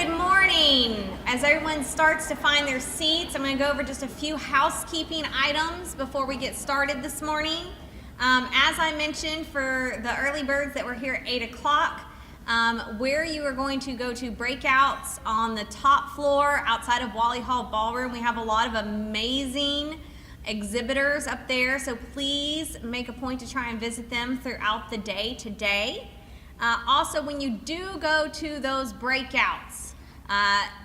good morning. As everyone starts to find their seats, I'm going to go over just a few housekeeping items before we get started this morning. As I mentioned, for the early birds that were here at 8 o'clock, where you are going to go to breakouts on the top floor outside of Wally Hall Ballroom. We have a lot of amazing exhibitors up there, so please make a point to try and visit them throughout the day today. Also, when you do go to those breakouts,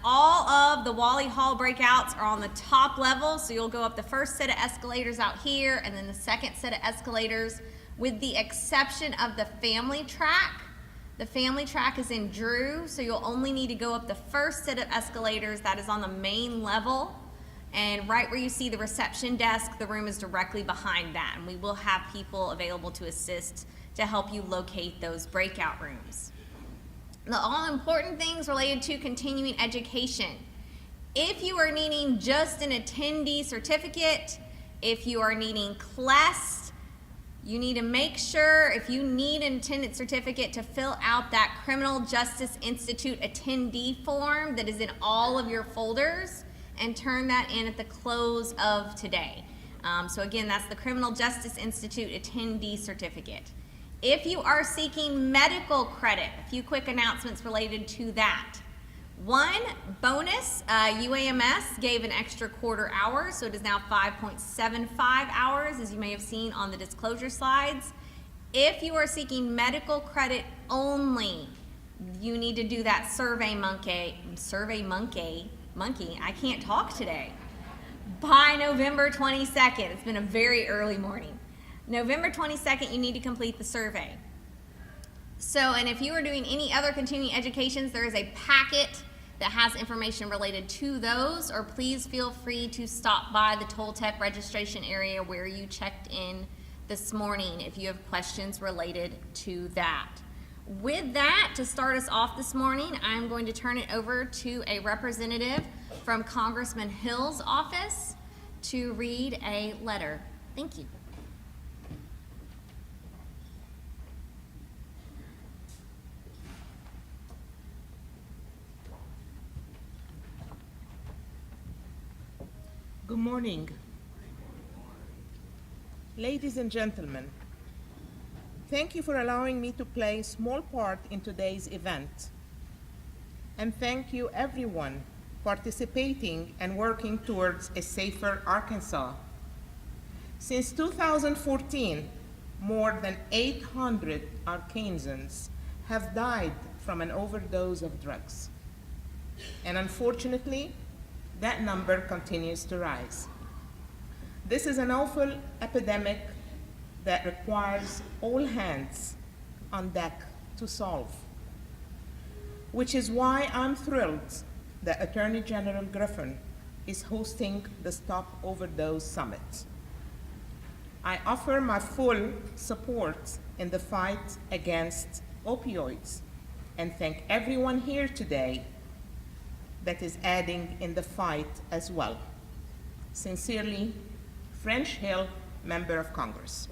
all of the Wally Hall breakouts are on the top level, so you'll go up the first set of escalators out here and then the second set of escalators, with the exception of the family track. The family track is in Drew, so you'll only need to go up the first set of escalators that is on the main level. And right where you see the reception desk, the room is directly behind that, and we will have people available to assist to help you locate those breakout rooms. The all-important things related to continuing education. If you are needing just an attendee certificate, if you are needing CLEST, you need to make sure, if you need an attendance certificate, to fill out that Criminal Justice Institute attendee form that is in all of your folders and turn that in at the close of today. So again, that's the Criminal Justice Institute attendee certificate. If you are seeking medical credit, a few quick announcements related to that. One, bonus, UAMS gave an extra quarter hour, so it is now 5.75 hours, as you may have seen on the disclosure slides. If you are seeking medical credit only, you need to do that Survey Monkey, I can't talk today, by November 22nd. It's been a very early morning. November 22nd, you need to complete the survey. So, and if you are doing any other continuing educations, there is a packet that has information related to those, or please feel free to stop by the Toltec registration area where you checked in this morning if you have questions related to that. With that, to start us off this morning, I'm going to turn it over to a representative from Congressman Hill's office to read a letter. Thank you. Good morning. Ladies and gentlemen, thank you for allowing me to play a small part in today's event. And thank you everyone participating and working towards a safer Arkansas. Since 2014, more than 800 Arkansans have died from an overdose of drugs. And unfortunately, that number continues to rise. This is an awful epidemic that requires all hands on deck to solve, which is why I'm thrilled that Attorney General Griffin is hosting the Stop Overdose Summit. I offer my full support in the fight against opioids and thank everyone here today that is adding in the fight as well. Sincerely, French Hill, Member of Congress.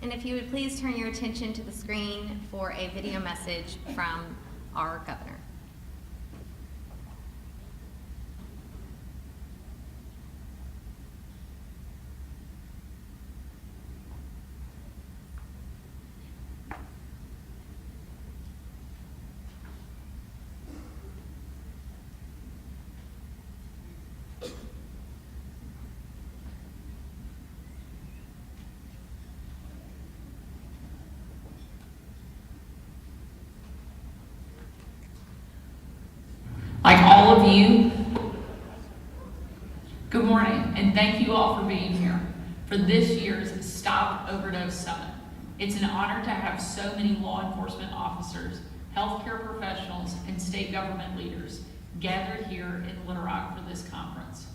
And if you would please turn your attention to the screen for a video message from our governor. Like all of you, good morning, and thank you all for being here for this year's Stop Overdose Summit. It's an honor to have so many law enforcement officers, healthcare professionals, and state government leaders gathered here in Little Rock for this conference.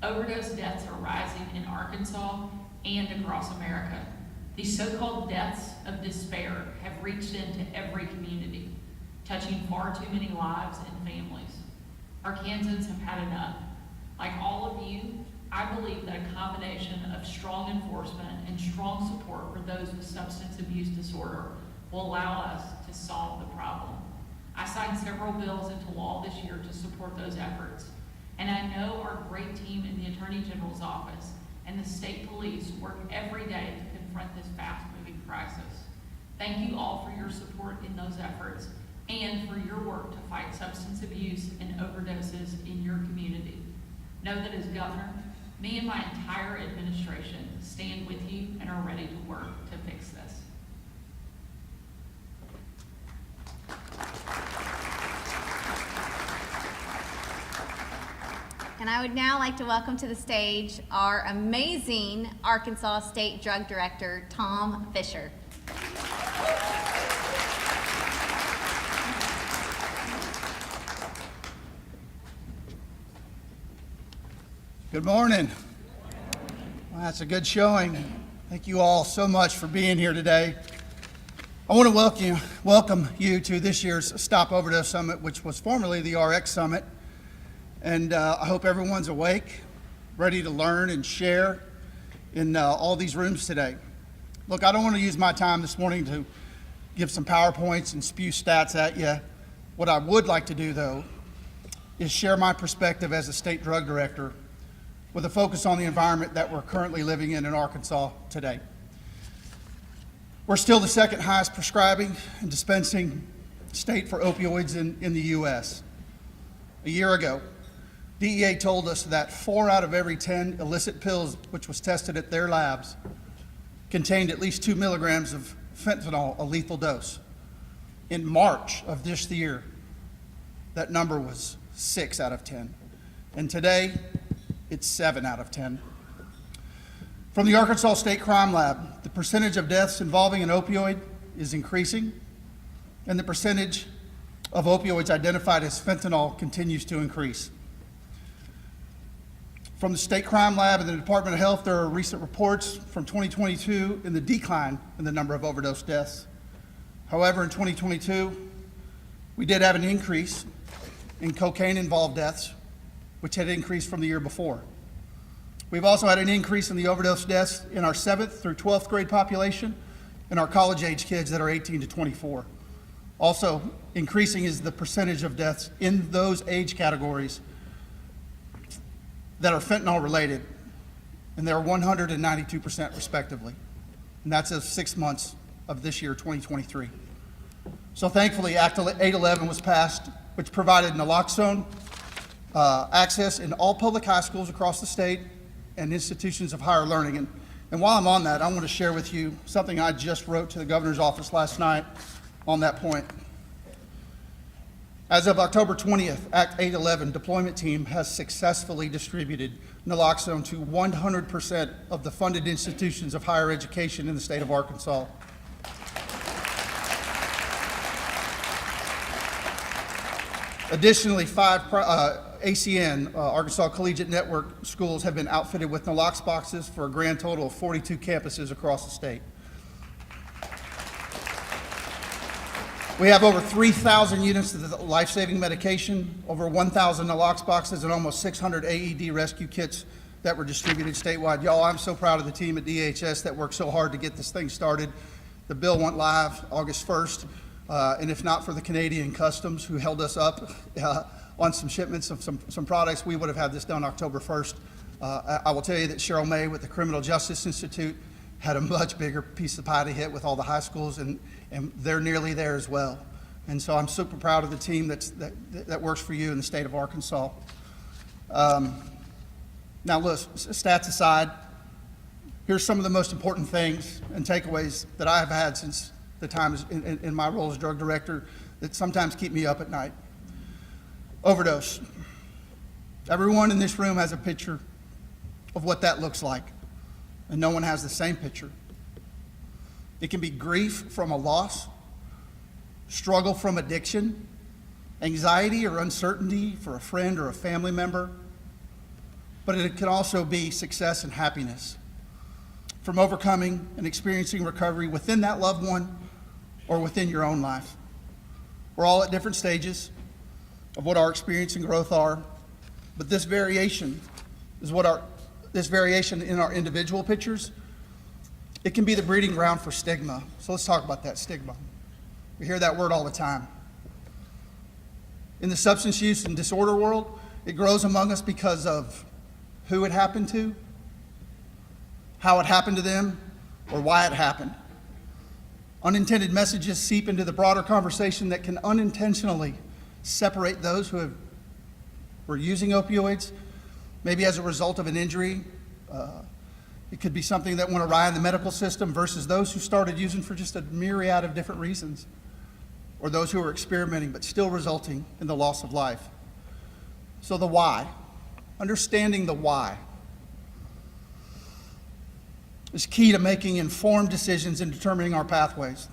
Overdose deaths are rising in Arkansas and across America. These so-called deaths of despair have reached into every community, touching far too many lives and families. Arkansans have had enough. Like all of you, I believe that a combination of strong enforcement and strong support for those with substance abuse disorder will allow us to solve the problem. I signed several bills into law this year to support those efforts, and I know our great team in the Attorney General's office and the state police work every day to confront this fast-moving crisis. Thank you all for your support in those efforts and for your work to fight substance abuse and overdoses in your community. Know that as governor, me and my entire administration stand with you and are ready to work to fix this. And I would now like to welcome to the stage our amazing Arkansas State Drug Director, Tom Fisher. Good morning. Well, that's a good showing. Thank you all so much for being here today. I want to welcome you to this year's Stop Overdose Summit, which was formerly the RX Summit. And I hope everyone's awake, ready to learn and share in all these rooms today. Look, I don't want to use my time this morning to give some PowerPoints and spew stats at you. What I would like to do, though, is share my perspective as a state drug director with a focus on the environment that we're currently living in Arkansas today. We're still the second highest prescribing and dispensing state for opioids in the U.S. A year ago, DEA told us that 4 out of every 10 illicit pills which was tested at their labs contained at least 2 milligrams of fentanyl, a lethal dose. In March of this year, that number was 6 out of 10. And today, it's 7 out of 10. From the Arkansas State Crime Lab, the percentage of deaths involving an opioid is increasing, and the percentage of opioids identified as fentanyl continues to increase. From the State Crime Lab and the Department of Health, there are recent reports from 2022 in the decline in the number of overdose deaths. However, in 2022, we did have an increase in cocaine-involved deaths, which had increased from the year before. We've also had an increase in the overdose deaths in our 7th through 12th grade population and our college-age kids that are 18 to 24. Also, increasing is the percentage of deaths in those age categories that are fentanyl related, and they're 192% respectively. And that's as 6 months of this year, 2023. So thankfully, Act 811 was passed, which provided naloxone access in all public high schools across the state and institutions of higher learning. And while I'm on that, I want to share with you something I just wrote to the governor's office last night on that point. As of October 20th, Act 811 deployment team has successfully distributed naloxone to 100% of the funded institutions of higher education in the state of Arkansas. Additionally, 5 ACN, Arkansas Collegiate Network schools have been outfitted with nalox boxes for a grand total of 42 campuses across the state. We have over 3,000 units of the life-saving medication, over 1,000 nalox boxes, and almost 600 AED rescue kits that were distributed statewide. Y'all, I'm so proud of the team at DHS that worked so hard to get this thing started. The bill went live August 1st, and if not for the Canadian Customs who held us up on some shipments of some products, we would have had this done October 1st. I will tell you that Cheryl May with the Criminal Justice Institute had a much bigger piece of pie to hit with all the high schools, and they're nearly there as well. And so I'm super proud of the team that works for you in the state of Arkansas. Now, look, stats aside, here's some of the most important things and takeaways that I have had since the time in my role as drug director that sometimes keep me up at night. Overdose. Everyone in this room has a picture of what that looks like, and no one has the same picture. It can be grief from a loss, struggle from addiction, anxiety or uncertainty for a friend or a family member, but it can also be success and happiness from overcoming and experiencing recovery within that loved one or within your own life. We're all at different stages of what our experience and growth are, but this variation is what this variation in our individual pictures, it can be the breeding ground for stigma. So let's talk about that stigma. We hear that word all the time. In the substance use and disorder world, it grows among us because of who it happened to, how it happened to them, or why it happened. Unintended messages seep into the broader conversation that can unintentionally separate those who were using opioids, maybe as a result of an injury. It could be something that went awry in the medical system versus those who started using for just a myriad of different reasons, or those who were experimenting but still resulting in the loss of life. So the why, understanding the why, is key to making informed decisions and determining our pathways.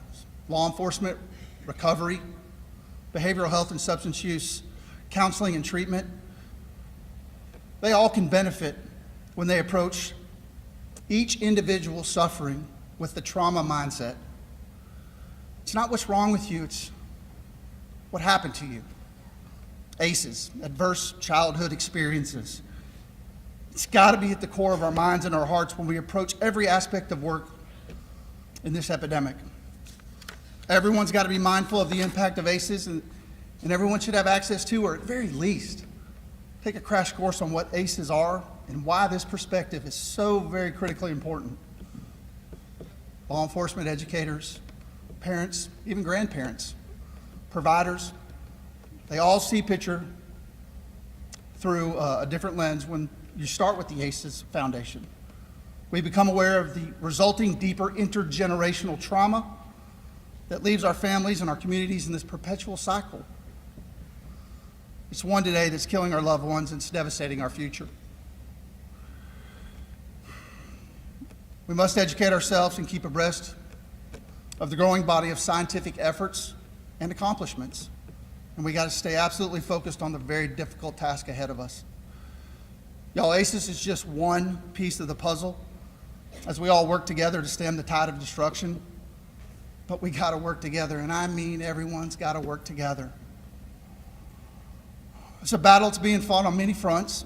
Law enforcement, recovery, behavioral health and substance use, counseling and treatment, they all can benefit when they approach each individual suffering with the trauma mindset. It's not what's wrong with you, it's what happened to you. ACEs, adverse childhood experiences. It's got to be at the core of our minds and our hearts when we approach every aspect of work in this epidemic. Everyone's got to be mindful of the impact of ACEs, and everyone should have access to, or at very least, take a crash course on what ACEs are and why this perspective is so very critically important. Law enforcement, educators, parents, even grandparents, providers, they all see picture through a different lens when you start with the ACEs foundation. We become aware of the resulting deeper intergenerational trauma that leaves our families and our communities in this perpetual cycle. It's one today that's killing our loved ones and it's devastating our future. We must educate ourselves and keep abreast of the growing body of scientific efforts and accomplishments. And we got to stay absolutely focused on the very difficult task ahead of us. Y'all, ACEs is just one piece of the puzzle as we all work together to stem the tide of destruction. But we got to work together, and I mean everyone's got to work together. It's a battle that's being fought on many fronts.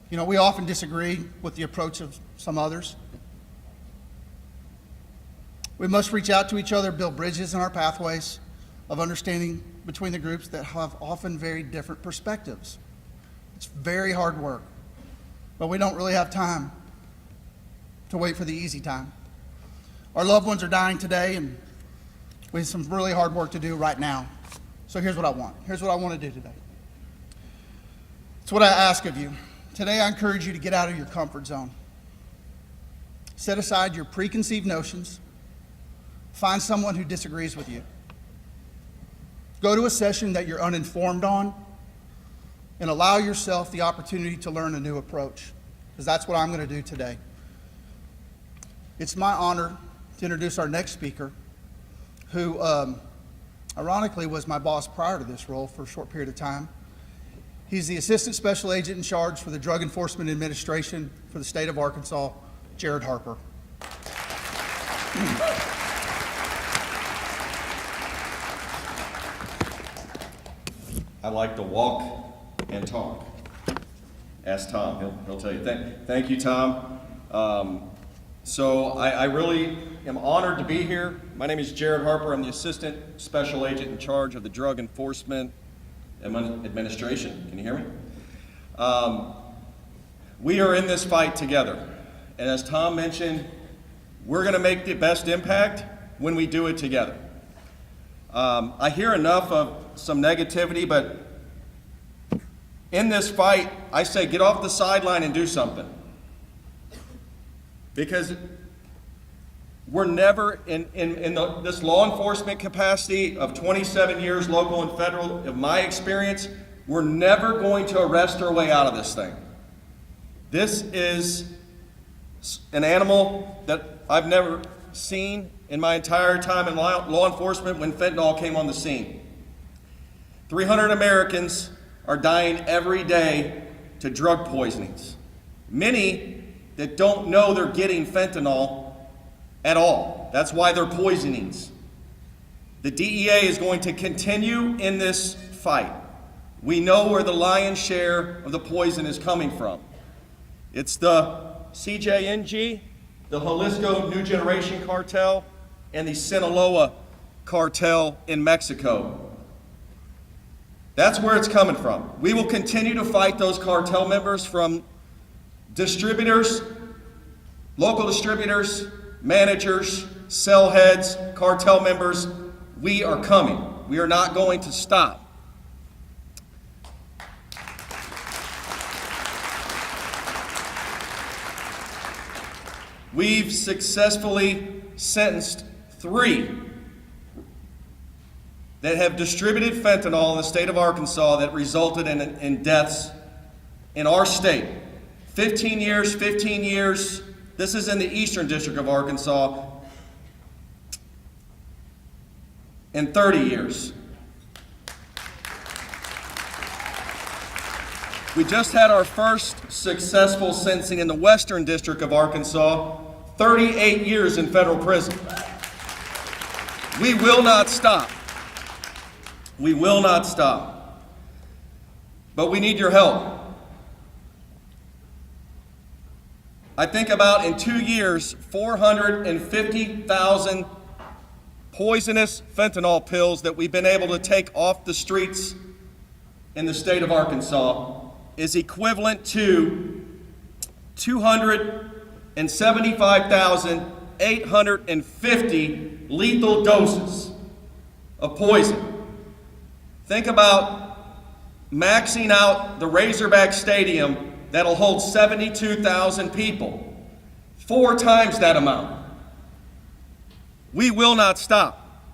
You know, we often disagree with the approach of some others. We must reach out to each other, build bridges in our pathways of understanding between the groups that have often very different perspectives. It's very hard work, but we don't really have time to wait for the easy time. Our loved ones are dying today, and we have some really hard work to do right now. So here's what I want. Here's what I want to do today. It's what I ask of you. Today I encourage you to get out of your comfort zone. Set aside your preconceived notions. Find someone who disagrees with you. Go to a session that you're uninformed on and allow yourself the opportunity to learn a new approach, because that's what I'm going to do today. It's my honor to introduce our next speaker, who ironically was my boss prior to this role for a short period of time. He's the Assistant Special Agent in charge for the Drug Enforcement Administration for the state of Arkansas, Jarad Harper. I like to walk and talk. Ask Tom, he'll tell you. Thank you, Tom. So I really am honored to be here. My name is Jarad Harper. I'm the Assistant Special Agent in charge of the Drug Enforcement Administration. Can you hear me? We are in this fight together. And as Tom mentioned, we're going to make the best impact when we do it together. I hear enough of some negativity, but in this fight, I say get off the sideline and do something. Because we're never, this law enforcement capacity of 27 years, local and federal, in my experience, we're never going to arrest our way out of this thing. This is an animal that I've never seen in my entire time in law enforcement when fentanyl came on the scene. 300 Americans are dying every day to drug poisonings. Many that don't know they're getting fentanyl at all. That's why they're poisonings. The DEA is going to continue in this fight. We know where the lion's share of the poison is coming from. It's the CJNG, the Jalisco New Generation Cartel, and the Sinaloa Cartel in Mexico. That's where it's coming from. We will continue to fight those cartel members from distributors, local distributors, managers, cell heads, cartel members. We are coming. We are not going to stop. We've successfully sentenced 3 that have distributed fentanyl in the state of Arkansas that resulted in deaths in our state. 15 years, 15 years. This is in the Eastern District of Arkansas. And 30 years. We just had our first successful sentencing in the Western District of Arkansas, 38 years in federal prison. We will not stop. We will not stop. But we need your help. I think about in 2 years, 450,000 poisonous fentanyl pills that we've been able to take off the streets in the state of Arkansas is equivalent to 275,850 lethal doses of poison. Think about maxing out the Razorback Stadium that'll hold 72,000 people. 4 times that amount. We will not stop.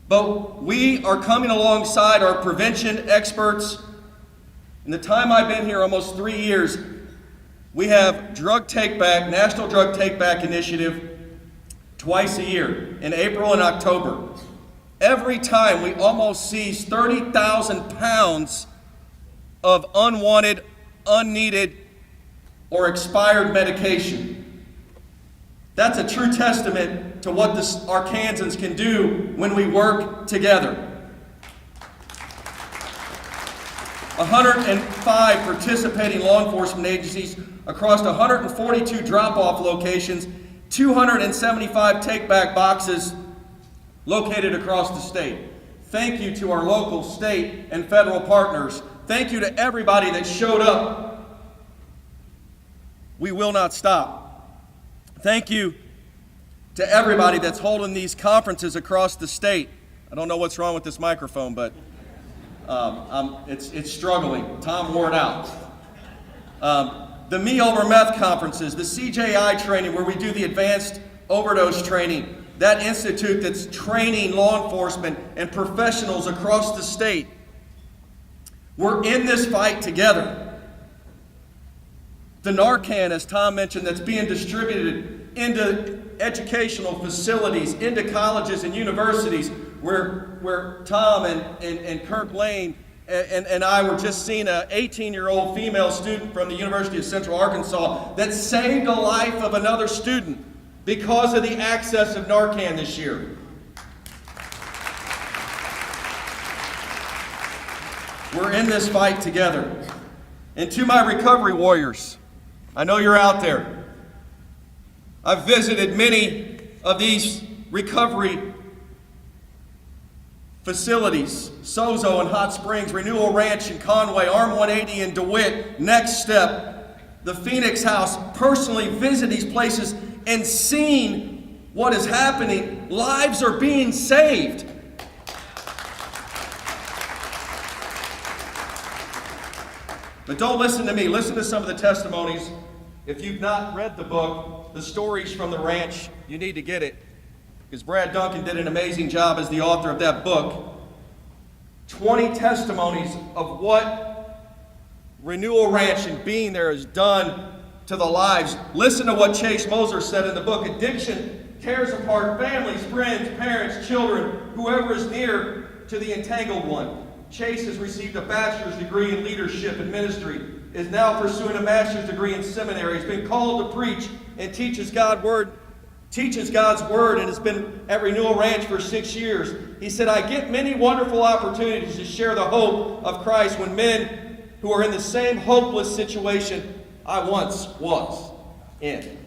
But we are coming alongside our prevention experts. In the time I've been here, almost 3 years, we have Drug Take Back, National Drug Take Back Initiative, twice a year, in April and October. Every time we almost seize 30,000 pounds of unwanted, unneeded, or expired medication. That's a true testament to what the Arkansans can do when we work together. 105 participating law enforcement agencies across 142 drop-off locations, 275 take-back boxes located across the state. Thank you to our local, state, and federal partners. Thank you to everybody that showed up. We will not stop. Thank you to everybody that's holding these conferences across the state. I don't know what's wrong with this microphone, but it's struggling. Tom wore it out. The Me Over Meth conferences, the CJI training where we do the advanced overdose training, that institute that's training law enforcement and professionals across the state. We're in this fight together. The Narcan, as Tom mentioned, that's being distributed into educational facilities, into colleges and universities, where Tom and Kirk Lane and I were just seeing an 18-year-old female student from the University of Central Arkansas that saved the life of another student because of the access of Narcan this year. We're in this fight together. And to my recovery warriors, I know you're out there. I've visited many of these recovery facilities, Sozo in Hot Springs, Renewal Ranch in Conway, Arm 180 in DeWitt, Next Step, the Phoenix House, personally visit these places and seen what is happening. Lives are being saved. But don't listen to me. Listen to some of the testimonies. If you've not read the book, The Stories from the Ranch, you need to get it. Because Brad Duncan did an amazing job as the author of that book. 20 testimonies of what Renewal Ranch and being there has done to the lives. Listen to what Chase Moser said in the book. Addiction tears apart families, friends, parents, children, whoever is near to the entangled one. Chase has received a bachelor's degree in leadership and ministry, is now pursuing a master's degree in seminary, has been called to preach and teaches God's word, and has been at Renewal Ranch for 6 years. He said, I get many wonderful opportunities to share the hope of Christ when men who are in the same hopeless situation I once was in.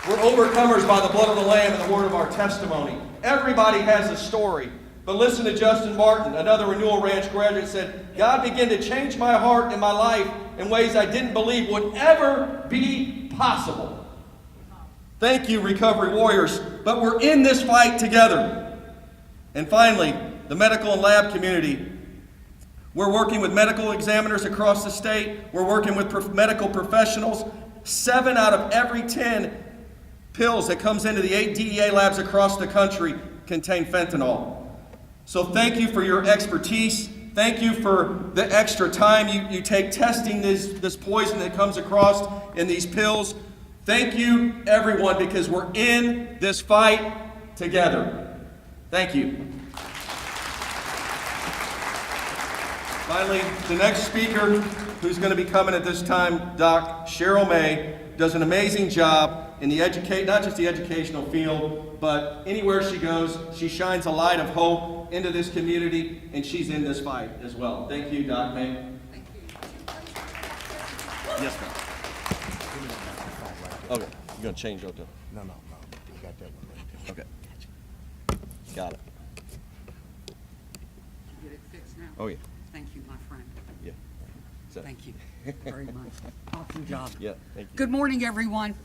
We're overcomers by the blood of the Lamb and the word of our testimony. Everybody has a story. But listen to Justin Martin, another Renewal Ranch graduate, said, God began to change my heart and my life in ways I didn't believe would ever be possible. Thank you, Recovery Warriors, but we're in this fight together. And finally, the medical and lab community. We're working with medical examiners across the state. We're working with medical professionals. 7 out of every 10 pills that comes into the 8 DEA labs across the country contain fentanyl. So thank you for your expertise. Thank you for the extra time you take testing this poison that comes across in these pills. Thank you, everyone, because we're in this fight together. Thank you. Finally, the next speaker who's going to be coming at this time, Doc Cheryl May, does an amazing job in the not just the educational field, but anywhere she goes, she shines a light of hope into this community, and she's in this fight as well. Thank you, Doc May. Thank you. Yes, ma'am. Okay, you're going to change out there. No. You got that one right there. Okay. Got it. Get it fixed now? Oh, yeah. Thank you, my friend. Yeah. So, Thank you very much. Awesome job. yeah, thank you. Good morning, everyone.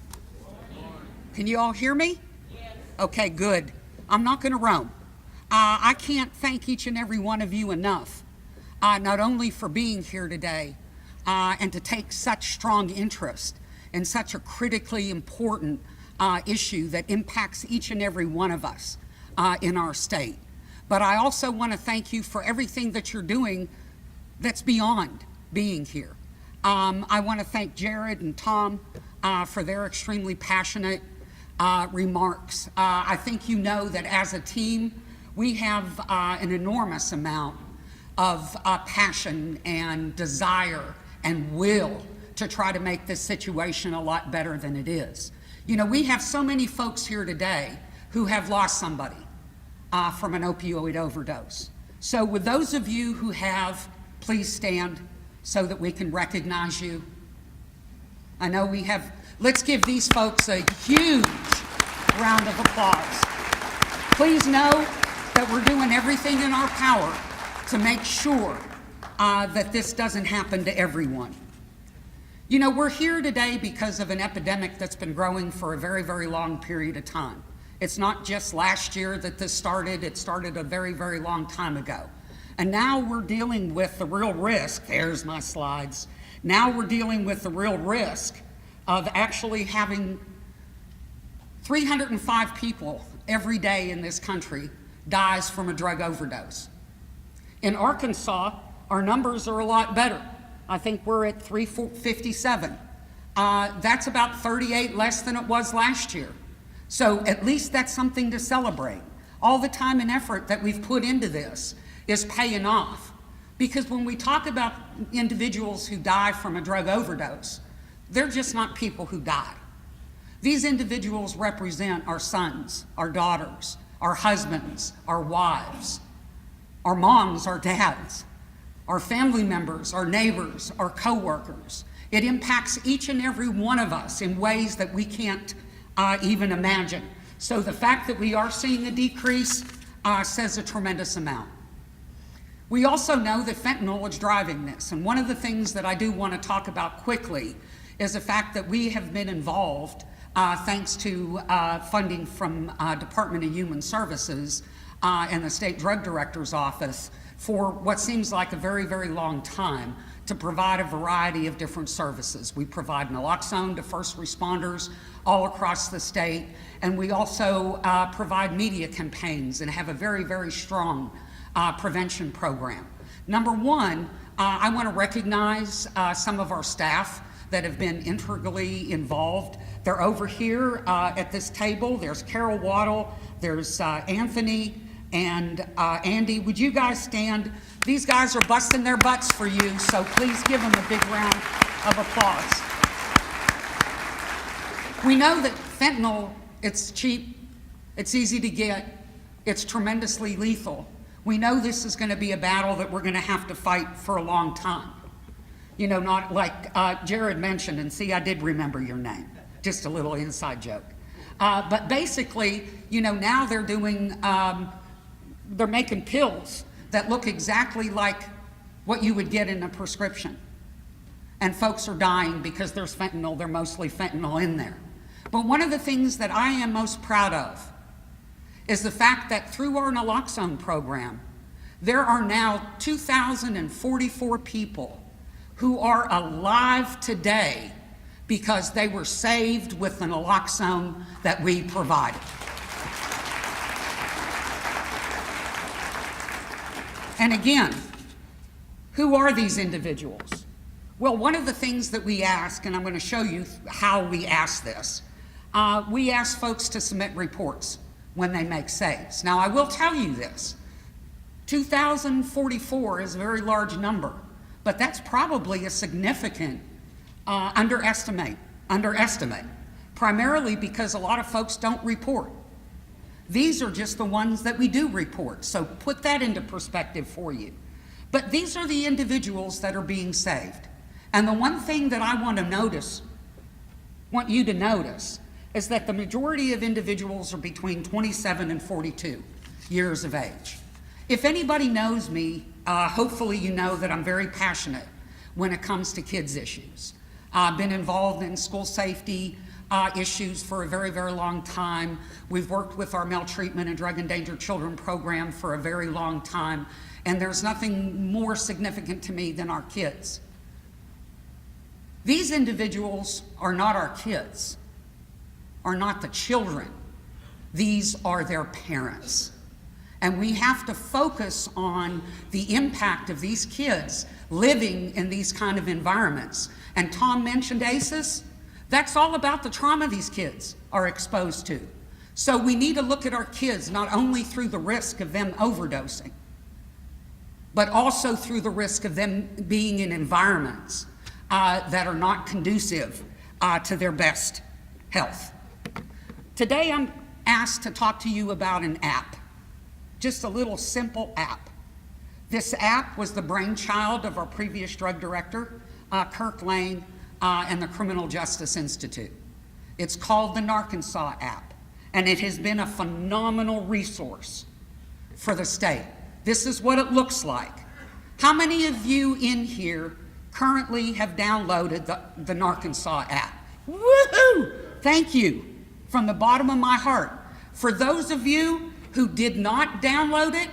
Can you all hear me? Yes. Okay, good. I'm not going to roam. I can't thank each and every one of you enough, not only for being here today and to take such strong interest in such a critically important issue that impacts each and every one of us in our state, but I also want to thank you for everything that you're doing that's beyond being here. I want to thank Jared and Tom for their extremely passionate remarks. I think you know that as a team, we have an enormous amount of passion and desire and will to try to make this situation a lot better than it is. You know, we have so many folks here today who have lost somebody from an opioid overdose. So with those of you who have, please stand so that we can recognize you. I know we have, let's give these folks a huge round of applause. Please know that we're doing everything in our power to make sure that this doesn't happen to everyone. You know, we're here today because of an epidemic that's been growing for a very, very long period of time. It's not just last year that this started, it started a very, very long time ago. And now we're dealing with the real risk, there's my slides. Now we're dealing with the real risk of actually having 305 people every day in this country dies from a drug overdose. In Arkansas, our numbers are a lot better. I think we're at 357. That's about 38 less than it was last year. So at least that's something to celebrate. All the time and effort that we've put into this is paying off. Because when we talk about individuals who die from a drug overdose, they're just not people who die. These individuals represent our sons, our daughters, our husbands, our wives, our moms, our dads, our family members, our neighbors, our coworkers. It impacts each and every one of us in ways that we can't even imagine. So the fact that we are seeing a decrease says a tremendous amount. We also know that fentanyl is driving this, and one of the things that I do want to talk about quickly is the fact that we have been involved, thanks to funding from Department of Human Services and the State Drug Director's Office for what seems like a very, very long time, to provide a variety of different services. We provide naloxone to first responders all across the state, and we also provide media campaigns and have a very, very strong prevention program. Number one, I want to recognize some of our staff that have been integrally involved. They're over here at this table. There's Carol Waddle, there's Anthony, and Andy. Would you guys stand? These guys are busting their butts for you, so please give them a big round of applause. We know that fentanyl, it's cheap, it's easy to get, it's tremendously lethal. We know this is going to be a battle that we're going to have to fight for a long time. You know, not like Jared mentioned, and see, I did remember your name. Just a little inside joke. But basically, you know, now they're doing, they're making pills that look exactly like what you would get in a prescription. And folks are dying because there's fentanyl, they're mostly fentanyl in there. But one of the things that I am most proud of is the fact that through our naloxone program, there are now 2,044 people who are alive today because they were saved with the naloxone that we provided. And again, who are these individuals? Well, one of the things that we ask, and I'm going to show you how we ask this, we ask folks to submit reports when they make saves. Now, I will tell you this, 2,044 is a very large number, but that's probably a significant underestimate, primarily because a lot of folks don't report. These are just the ones that we do report, so put that into perspective for you. But these are the individuals that are being saved. And the one thing that I want you to notice, is that the majority of individuals are between 27 and 42 years of age. If anybody knows me, hopefully you know that I'm very passionate when it comes to kids issues. I've been involved in school safety issues for a very, very long time. We've worked with our maltreatment and drug endangered children program for a very long time, and there's nothing more significant to me than our kids. These individuals are not our kids, are not the children. These are their parents. And we have to focus on the impact of these kids living in these kind of environments. And Tom mentioned ACEs. That's all about the trauma these kids are exposed to. So we need to look at our kids not only through the risk of them overdosing, but also through the risk of them being in environments that are not conducive to their best health. Today I'm asked to talk to you about an app. Just a little simple app. This app was the brainchild of our previous drug director, Kirk Lane, and the Criminal Justice Institute. It's called the Narcansaw app, and it has been a phenomenal resource for the state. This is what it looks like. How many of you in here currently have downloaded the Narcansaw app? Woohoo! Thank you from the bottom of my heart. For those of you who did not download it,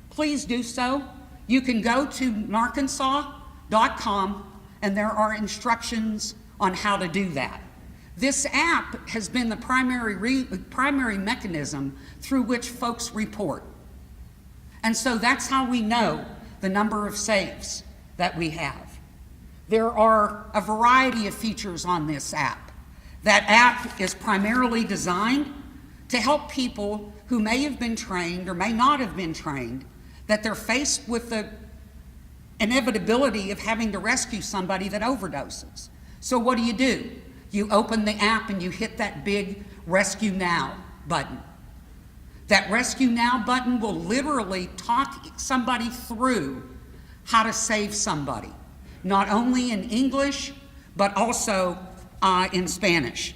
please do so. You can go to narcansaw.com and there are instructions on how to do that. This app has been the primary mechanism through which folks report. And so that's how we know the number of saves that we have. There are a variety of features on this app. That app is primarily designed to help people who may have been trained or may not have been trained, that they're faced with the inevitability of having to rescue somebody that overdoses. So what do? You open the app and you hit that big Rescue Now button. That Rescue Now button will literally talk somebody through how to save somebody, not only in English, but also in Spanish.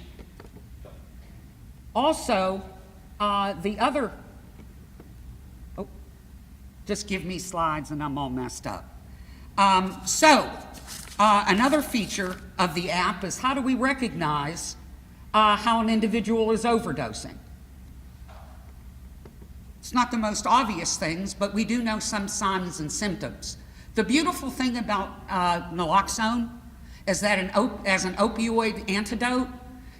Also, just give me slides and I'm all messed up. Another feature of the app is how do we recognize how an individual is overdosing? It's not the most obvious things, but we do know some signs and symptoms. The beautiful thing about naloxone is that as an opioid antidote,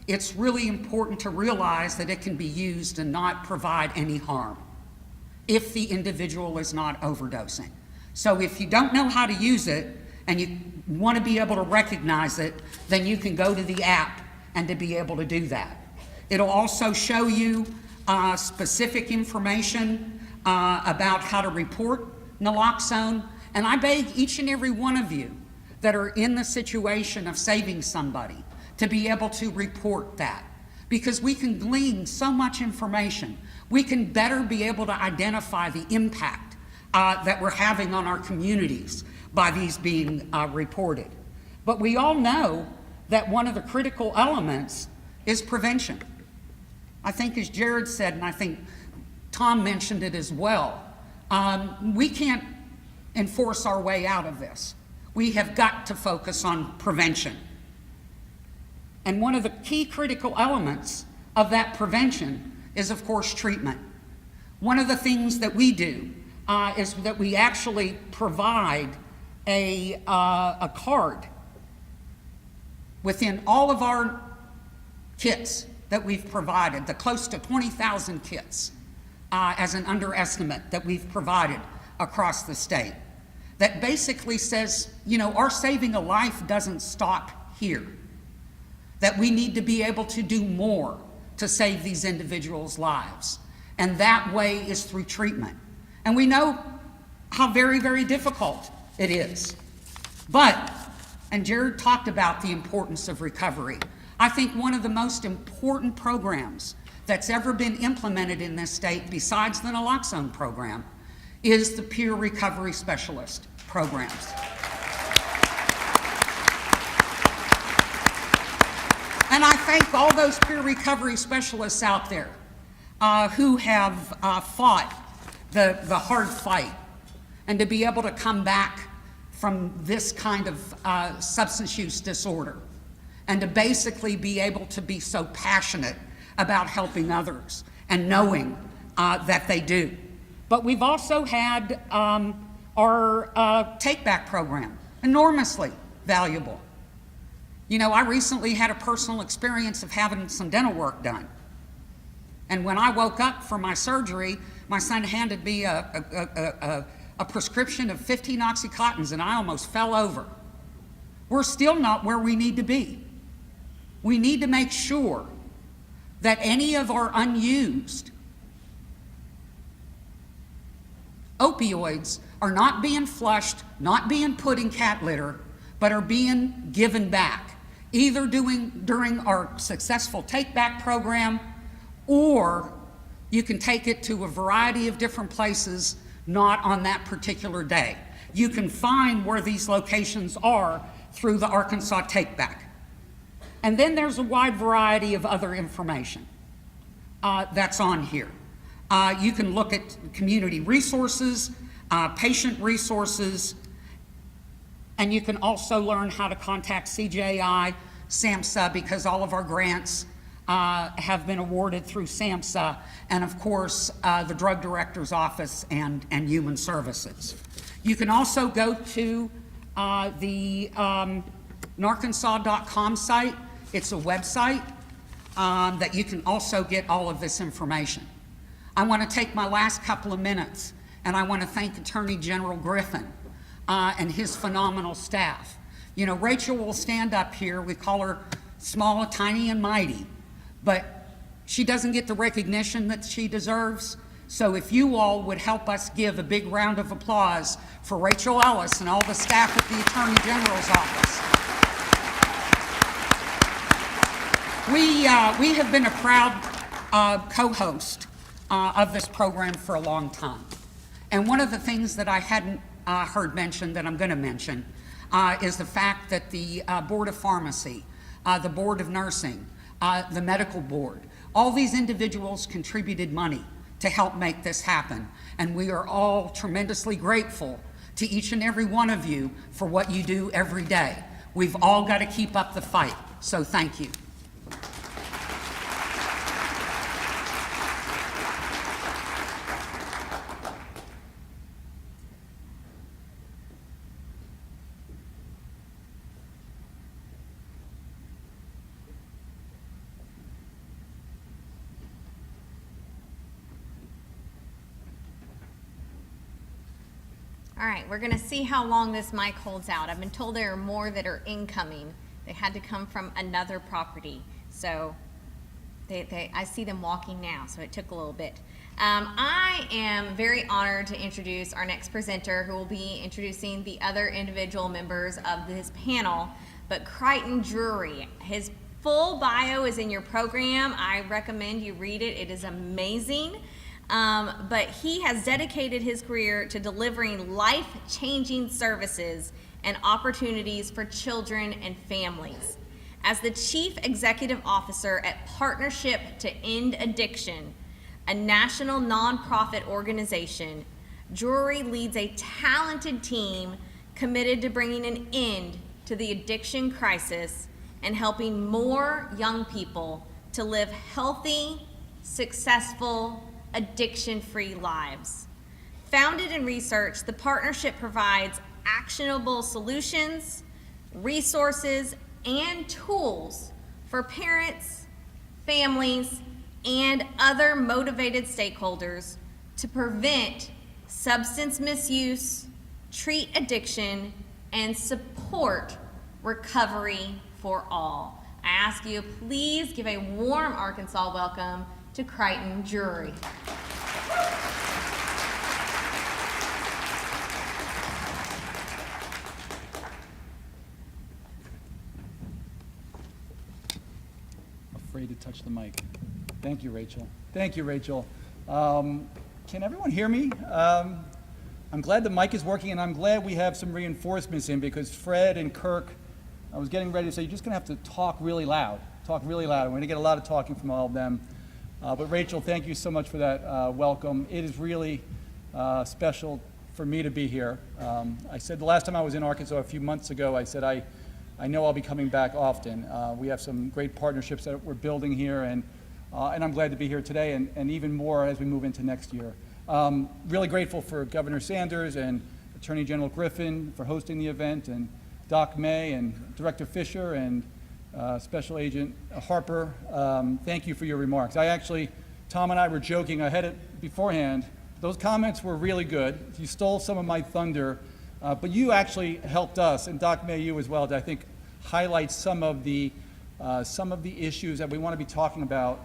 it's really important to realize that it can be used and not provide any harm if the individual is not overdosing. So if you don't know how to use it and you want to be able to recognize it, then you can go to the app and to be able to do that. It'll also show you specific information about how to report naloxone. And I beg each and every one of you that are in the situation of saving somebody to be able to report that, because we can glean so much information. We can better be able to identify the impact that we're having on our communities by these being reported. But we all know that one of the critical elements is prevention. I think as Jared said, and I think Tom mentioned it as well, we can't enforce our way out of this. We have got to focus on prevention. And one of the key critical elements of that prevention is, of course, treatment. One of the things that we do is that we actually provide a card within all of our kits that we've provided, the close to 20,000 kits as an underestimate that we've provided across the state, that basically says, you know, our saving a life doesn't stop here, that we need to be able to do more to save these individuals' lives. And that way is through treatment. And we know how very, very difficult it is. But, and Jared talked about the importance of recovery. I think one of the most important programs that's ever been implemented in this state, besides the naloxone program, is the peer recovery specialist programs. And I thank all those peer recovery specialists out there who have fought the hard fight, and to be able to come back from this kind of substance use disorder, and to basically be able to be so passionate about helping others and knowing that they do. But we've also had our take-back program, enormously valuable. You know, I recently had a personal experience of having some dental work done. And when I woke up for my surgery, my son handed me a prescription of 15 Oxycontins, and I almost fell over. We're still not where we need to be. We need to make sure that any of our unused opioids are not being flushed, not being put in cat litter, but are being given back, either during our successful take-back program, or you can take it to a variety of different places, not on that particular day. You can find where these locations are through the Arkansas Take-Back. And then there's a wide variety of other information that's on here. You can look at community resources, patient resources, and you can also learn how to contact CJI, SAMHSA, because all of our grants have been awarded through SAMHSA, and of course the Drug Director's Office and Human Services. You can also go to the narcansaw.com site. It's a website that you can also get all of this information. I want to take my last couple of minutes, and I want to thank Attorney General Griffin and his phenomenal staff. You know, Rachel will stand up here. We call her small, tiny, and mighty, but she doesn't get the recognition that she deserves. So if you all would help us give a big round of applause for Rachel Ellis and all the staff at the Attorney General's office. We have been a proud co-host of this program for a long time. And one of the things that I hadn't heard mentioned that I'm going to mention is the fact that the Board of Pharmacy, the Board of Nursing, the Medical Board, all these individuals contributed money to help make this happen. And we are all tremendously grateful to each and every one of you for what you do every day. We've all got to keep up the fight, so thank you. All right, we're gonna see how long this mic holds out. I've been told there are more that are incoming. They had to come from another property. So I see them walking now, so it took a little bit. I am very honored to introduce our next presenter, who will be introducing the other individual members of this panel, but Crichton Drury. His full bio is in your program. I recommend you read it. It is amazing. but he has dedicated his career to delivering life-changing services and opportunities for children and families. As the Chief Executive Officer at Partnership to End Addiction, a national nonprofit organization, Drury leads a talented team committed to bringing an end to the addiction crisis and helping more young people to live healthy, successful, addiction-free lives. Founded in research, the partnership provides actionable solutions, resources, and tools for parents, families, and other motivated stakeholders to prevent substance misuse, treat addiction, and support recovery for all. I ask you, please give a warm Arkansas welcome to Crichton Drury. Afraid to touch the mic. Thank you, Rachel. Thank you, Rachel. Can everyone hear me? I'm glad the mic is working, and I'm glad we have some reinforcements in, because Fred and Kirk, I was getting ready to say, you're just going to have to talk really loud. Talk really loud. We're going to get a lot of talking from all of them. But Rachel, thank you so much for that welcome. It is really special for me to be here. I said the last time I was in Arkansas a few months ago, I said I know I'll be coming back often. We have some great partnerships that we're building here, and I'm glad to be here today, and even more as we move into next year. Really grateful for Governor Sanders and Attorney General Griffin for hosting the event, and Doc May and Director Fisher and Special Agent Harper. Thank you for your remarks. Tom and I were joking ahead beforehand. Those comments were really good. You stole some of my thunder, but you actually helped us, and Doc May, you as well, to I think highlight some of the issues that we want to be talking about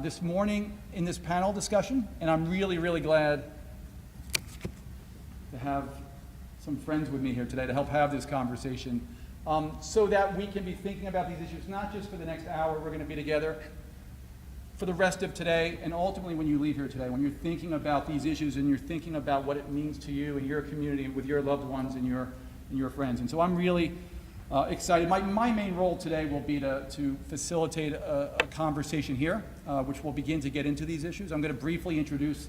this morning in this panel discussion. And I'm really, really glad to have some friends with me here today to help have this conversation, so that we can be thinking about these issues, not just for the next hour we're going to be together, for the rest of today, and ultimately when you leave here today, when you're thinking about these issues and you're thinking about what it means to you and your community with your loved ones and your friends. And so I'm really excited. My main role today will be to facilitate a conversation here, which will begin to get into these issues. I'm going to briefly introduce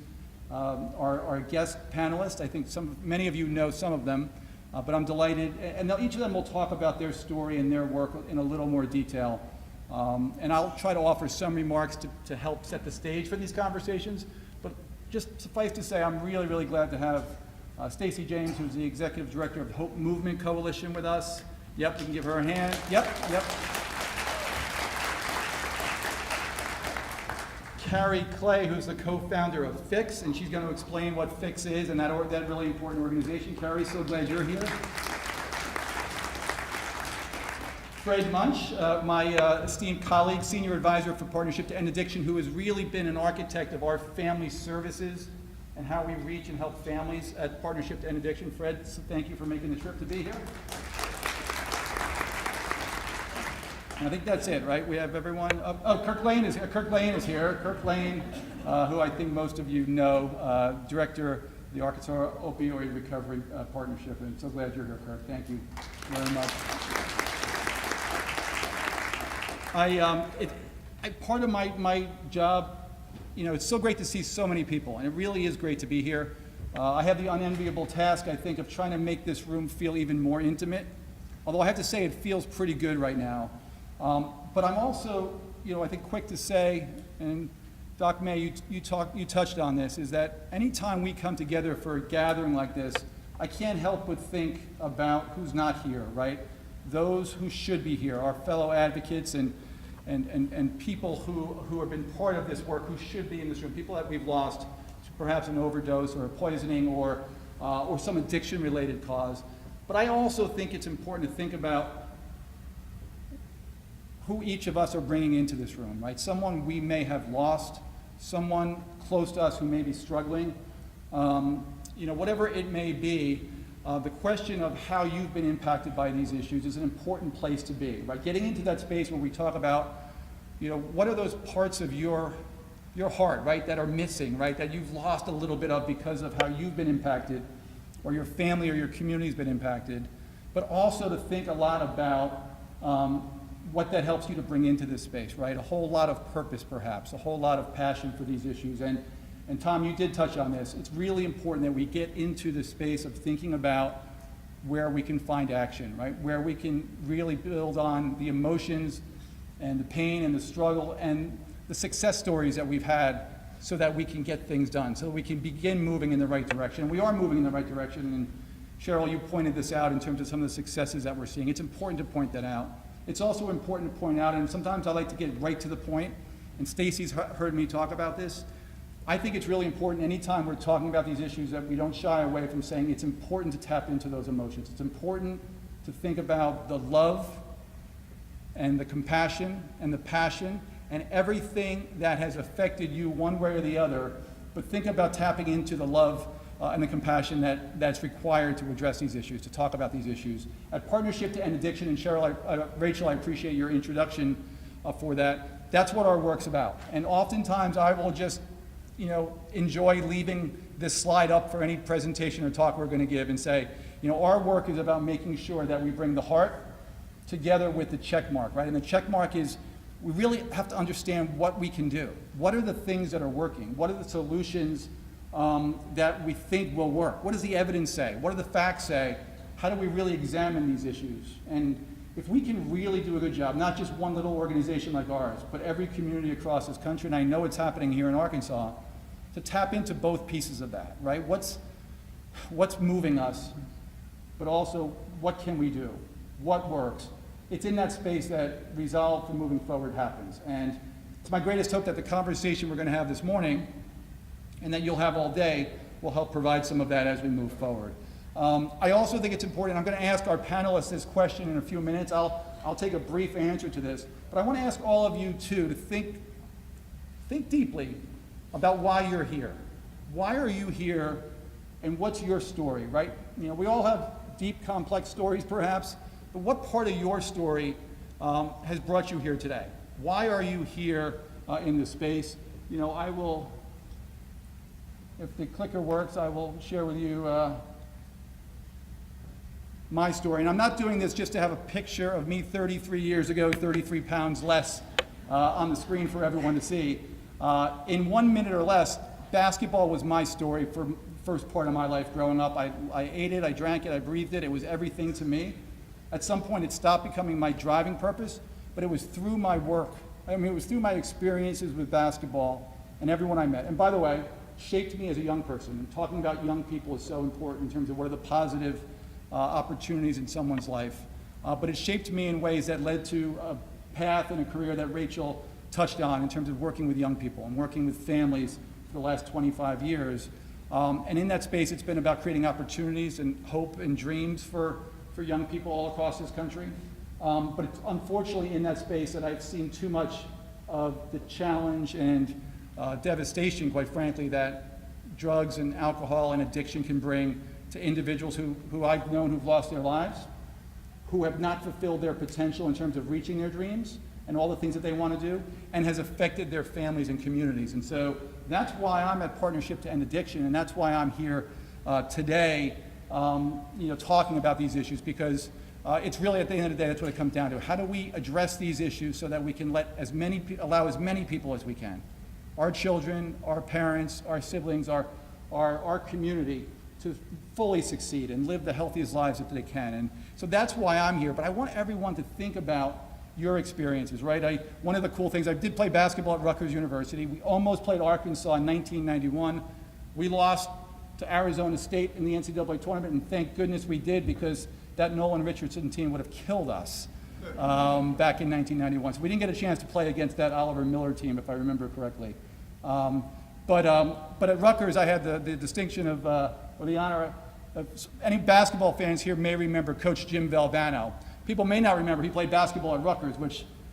our guest panelists. I think many of you know some of them, but I'm delighted, and each of them will talk about their story and their work in a little more detail. And I'll try to offer some remarks to help set the stage for these conversations. But just suffice to say, I'm really, really glad to have Stacey James, who's the Executive Director of Hope Movement Coalition, with us. Yep, we can give her a hand. Yep. Carrie Clay, who's the co-founder of FIX, and she's going to explain what FIX is and that really important organization. Carrie, so glad you're here. Fred Munch, my esteemed colleague, Senior Advisor for Partnership to End Addiction, who has really been an architect of our family services and how we reach and help families at Partnership to End Addiction. Fred, so thank you for making the trip to be here. I think that's it, right? We have everyone. Kirk Lane is here. Kirk Lane, who I think most of you know, Director of the Arkansas Opioid Recovery Partnership. And so glad you're here, Kirk. Thank you very much. Part of my job, it's so great to see so many people, and it really is great to be here. I have the unenviable task, I think, of trying to make this room feel even more intimate. Although I have to say it feels pretty good right now. But I'm also, I think quick to say, and Doc May, you touched on this, is that anytime we come together for a gathering like this, I can't help but think about who's not here, right? Those who should be here, our fellow advocates and people who have been part of this work, who should be in this room, people that we've lost to perhaps an overdose or a poisoning or some addiction-related cause. But I also think it's important to think about who each of us are bringing into this room, right? Someone we may have lost, someone close to us who may be struggling, whatever it may be. The question of how you've been impacted by these issues is an important place to be, right? Getting into that space where we talk about, what are those parts of your your heart, right, that are missing, right, that you've lost a little bit of because of how you've been impacted, or your family or your community's been impacted, but also to think a lot about what that helps you to bring into this space, right? A whole lot of purpose, perhaps, a whole lot of passion for these issues. And Tom, you did touch on this. It's really important that we get into the space of thinking about where we can find action, right? Where we can really build on the emotions and the pain and the struggle and the success stories that we've had, so that we can get things done, so that we can begin moving in the right direction. We are moving in the right direction, and Cheryl, you pointed this out in terms of some of the successes that we're seeing. It's important to point that out. It's also important to point out, and sometimes I like to get right to the point, and Stacy's heard me talk about this. I think it's really important anytime we're talking about these issues that we don't shy away from saying it's important to tap into those emotions. It's important to think about the love and the compassion and the passion and everything that has affected you one way or the other, but think about tapping into the love and the compassion that's required to address these issues, to talk about these issues. At Partnership to End Addiction, and Cheryl, Rachel, I appreciate your introduction for that. That's what our work's about. And oftentimes I will just, enjoy leaving this slide up for any presentation or talk we're going to give and say, our work is about making sure that we bring the heart together with the check mark, right? And the check mark is, we really have to understand what we can do. What are the things that are working? What are the solutions that we think will work? What does the evidence say? What do the facts say? How do we really examine these issues? And if we can really do a good job, not just one little organization like ours, but every community across this country, and I know it's happening here in Arkansas, to tap into both pieces of that, right? What's moving us, but also what can we do? What works? It's in that space that resolve for moving forward happens. And it's my greatest hope that the conversation we're going to have this morning, and that you'll have all day, will help provide some of that as we move forward. I also think it's important, I'm going to ask our panelists this question in a few minutes. I'll take a brief answer to this, but I want to ask all of you too to think deeply about why you're here. Why are you here, and what's your story, right? We all have deep, complex stories perhaps, but what part of your story has brought you here today? Why are you here in this space? I will, if the clicker works, I will share with you my story. And I'm not doing this just to have a picture of me 33 years ago, 33 pounds less on the screen for everyone to see. In 1 minute or less, basketball was my story for the first part of my life growing up. I ate it, I drank it, I breathed it. It was everything to me. At some point, it stopped becoming my driving purpose, but it was through my work. It was through my experiences with basketball and everyone I met. And by the way, shaped me as a young person. And talking about young people is so important in terms of what are the positive opportunities in someone's life. But it shaped me in ways that led to a path and a career that Rachel touched on in terms of working with young people and working with families for the last 25 years. And in that space, it's been about creating opportunities and hope and dreams for young people all across this country. But it's unfortunately in that space that I've seen too much of the challenge and devastation, quite frankly, that drugs and alcohol and addiction can bring to individuals who I've known who've lost their lives, who have not fulfilled their potential in terms of reaching their dreams and all the things that they want to do, and has affected their families and communities. And so that's why I'm at Partnership to End Addiction, and that's why I'm here today talking about these issues, because it's really, at the end of the day, that's what it comes down to. How do we address these issues so that we can allow as many people as we can, our children, our parents, our siblings, our community, to fully succeed and live the healthiest lives that they can. And so that's why I'm here. But I want everyone to think about your experiences, right? One of the cool things, I did play basketball at Rutgers University. We almost played Arkansas in 1991. We lost to Arizona State in the NCAA tournament, and thank goodness we did, because that Nolan Richardson team would have killed us back in 1991. So we didn't get a chance to play against that Oliver Miller team, if I remember correctly. But at Rutgers, I had the distinction of, or the honor of, any basketball fans here may remember Coach Jim Valvano. People may not remember he played basketball at Rutgers,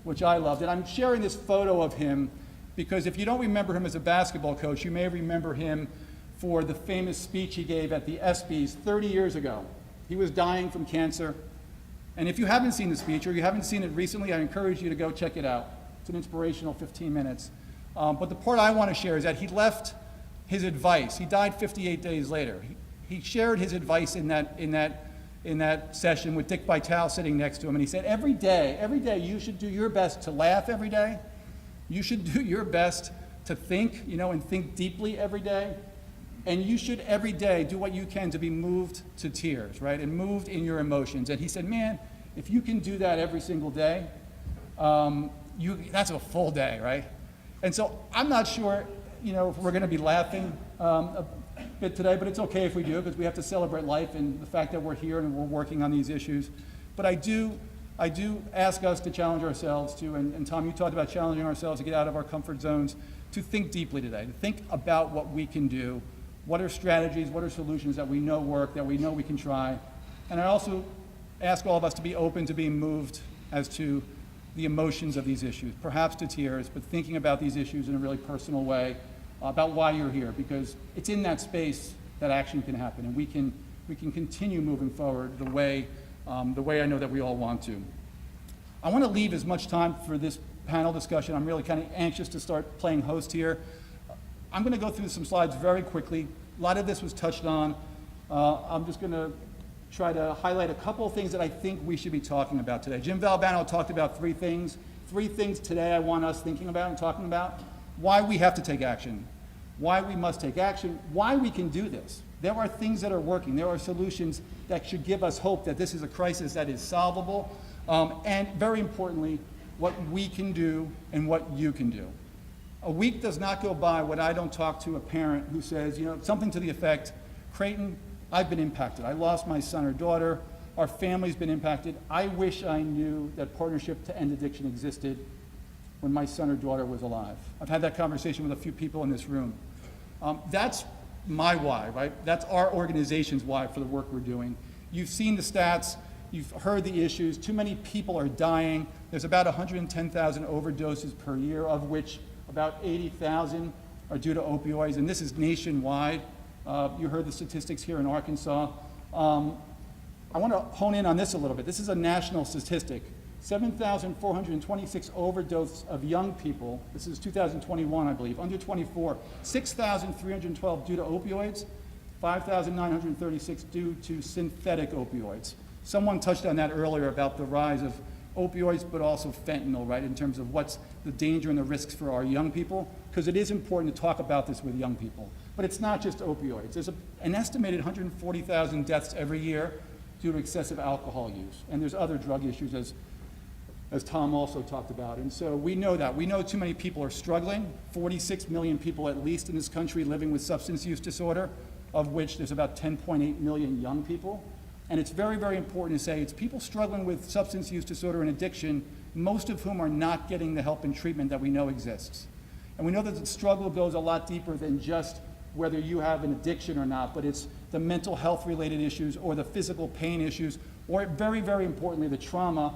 which I loved. And I'm sharing this photo of him because if you don't remember him as a basketball coach, you may remember him for the famous speech he gave at the ESPYs 30 years ago. He was dying from cancer. And if you haven't seen the speech or you haven't seen it recently, I encourage you to go check it out. It's an inspirational 15 minutes. But the part I want to share is that he left his advice. He died 58 days later. He shared his advice in that session with Dick Vitale sitting next to him, and he said, every day you should do your best to laugh every day. You should do your best to think, and think deeply every day. And you should every day do what you can to be moved to tears, right? And moved in your emotions. And he said, man, if you can do that every single day, that's a full day, right? And so I'm not sure, if we're going to be laughing a bit today, but it's okay if we do, because we have to celebrate life and the fact that we're here and we're working on these issues. But I do ask us to challenge ourselves to, and Tom, you talked about challenging ourselves to get out of our comfort zones, to think deeply today, to think about what we can do, what are strategies, what are solutions that we know work, that we know we can try. And I also ask all of us to be open to being moved as to the emotions of these issues, perhaps to tears, but thinking about these issues in a really personal way, about why you're here, because it's in that space that action can happen, and we can continue moving forward the way I know that we all want to. I want to leave as much time for this panel discussion. I'm really kind of anxious to start playing host here. I'm going to go through some slides very quickly. A lot of this was touched on. I'm just going to try to highlight a couple of things that I think we should be talking about today. Jim Valbano talked about three things. Three things today I want us thinking about and talking about. Why we have to take action, why we must take action, why we can do this. There are things that are working. There are solutions that should give us hope that this is a crisis that is solvable, and very importantly, what we can do and what you can do. A week does not go by when I don't talk to a parent who says, something to the effect, Creighton, I've been impacted. I lost my son or daughter. Our family's been impacted. I wish I knew that Partnership to End Addiction existed when my son or daughter was alive. I've had that conversation with a few people in this room. That's my why, right? That's our organization's why for the work we're doing. You've seen the stats. You've heard the issues. Too many people are dying. There's about 110,000 overdoses per year, of which about 80,000 are due to opioids, and this is nationwide. You heard the statistics here in Arkansas. I want to hone in on this a little bit. This is a national statistic. 7,426 overdoses of young people. This is 2021, I believe, under 24. 6,312 due to opioids. 5,936 due to synthetic opioids. Someone touched on that earlier about the rise of opioids, but also fentanyl, right, in terms of what's the danger and the risks for our young people, because it is important to talk about this with young people. But it's not just opioids. There's an estimated 140,000 deaths every year due to excessive alcohol use, and there's other drug issues, as Tom also talked about. And so we know that. We know too many people are struggling. 46 million people at least in this country living with substance use disorder, of which there's about 10.8 million young people. And it's very, very important to say it's people struggling with substance use disorder and addiction, most of whom are not getting the help and treatment that we know exists. And we know that the struggle goes a lot deeper than just whether you have an addiction or not, but it's the mental health related issues or the physical pain issues, or very, very importantly, the trauma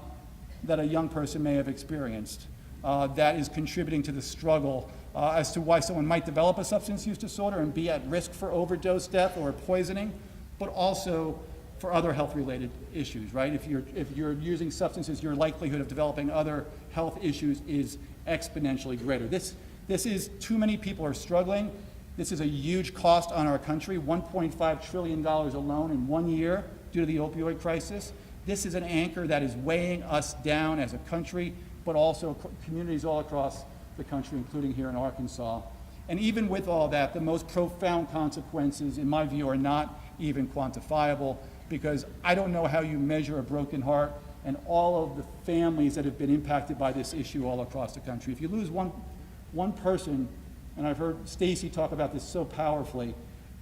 that a young person may have experienced that is contributing to the struggle as to why someone might develop a substance use disorder and be at risk for overdose death or poisoning, but also for other health-related issues, right? If you're using substances, your likelihood of developing other health issues is exponentially greater. This is too many people are struggling. This is a huge cost on our country, $1.5 trillion alone in 1 year due to the opioid crisis. This is an anchor that is weighing us down as a country, but also communities all across the country, including here in Arkansas. And even with all that, the most profound consequences, in my view, are not even quantifiable, because I don't know how you measure a broken heart and all of the families that have been impacted by this issue all across the country. If you lose one person, and I've heard Stacy talk about this so powerfully,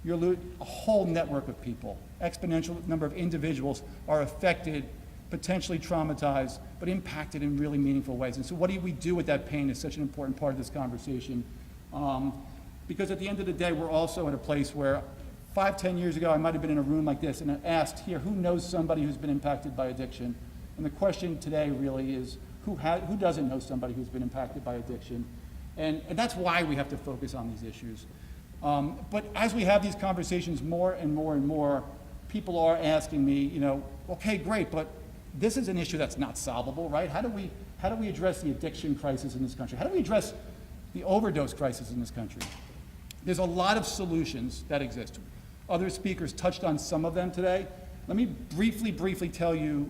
you're losing a whole network of people. Exponential number of individuals are affected, potentially traumatized, but impacted in really meaningful ways. And so what do we do with that pain is such an important part of this conversation. Because at the end of the day, we're also at a place where 5-10 years ago, I might have been in a room like this and I asked here, who knows somebody who's been impacted by addiction? And the question today really is, who doesn't know somebody who's been impacted by addiction? And that's why we have to focus on these issues. But as we have these conversations more and more and more, people are asking me, okay, great, but this is an issue that's not solvable, right? How do we address the addiction crisis in this country? How do we address the overdose crisis in this country. There's a lot of solutions that exist. Other speakers touched on some of them today. Let me briefly tell you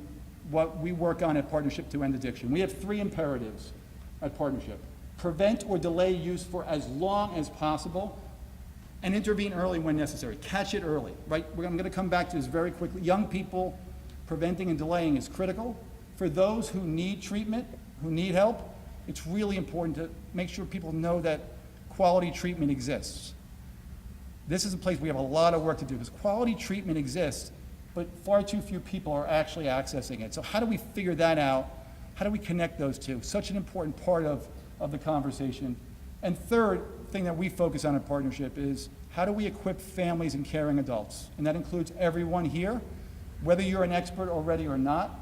what we work on at Partnership to End Addiction. We have 3 imperatives at Partnership. Prevent or delay use for as long as possible, and intervene early when necessary. Catch it early, right? I'm going to come back to this very quickly. Young people, preventing and delaying is critical. For those who need treatment, who need help, it's really important to make sure people know that quality treatment exists. This is a place we have a lot of work to do, because quality treatment exists, but far too few people are actually accessing it. So how do we figure that out? How do we connect those two? Such an important part of the conversation. And third thing that we focus on in Partnership is how do we equip families and caring adults? And that includes everyone here, whether you're an expert already or not,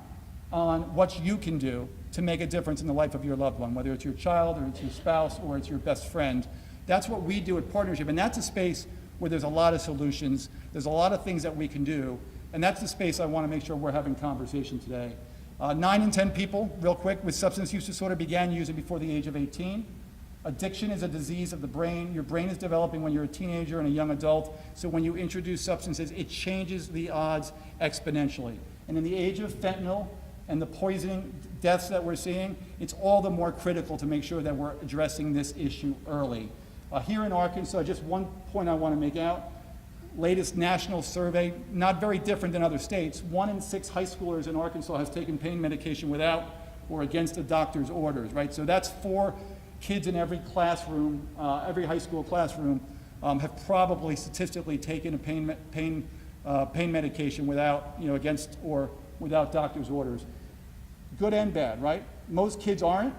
on what you can do to make a difference in the life of your loved one, whether it's your child or it's your spouse or it's your best friend. That's what we do at Partnership, and that's a space where there's a lot of solutions, there's a lot of things that we can do, and that's the space I want to make sure we're having conversation today. 9 in 10 people, real quick, with substance use disorder began using before the age of 18. Addiction is a disease of the brain. Your brain is developing when you're a teenager and a young adult, so when you introduce substances, it changes the odds exponentially. And in the age of fentanyl and the poisoning deaths that we're seeing, it's all the more critical to make sure that we're addressing this issue early. Here in Arkansas, just one point I want to make out. Latest national survey, not very different than other states. 1 in 6 high schoolers in Arkansas has taken pain medication without or against a doctor's orders, right? So that's 4 kids in every classroom, every high school classroom, have probably statistically taken a pain medication without, against or without doctor's orders. Good and bad, right? Most kids aren't,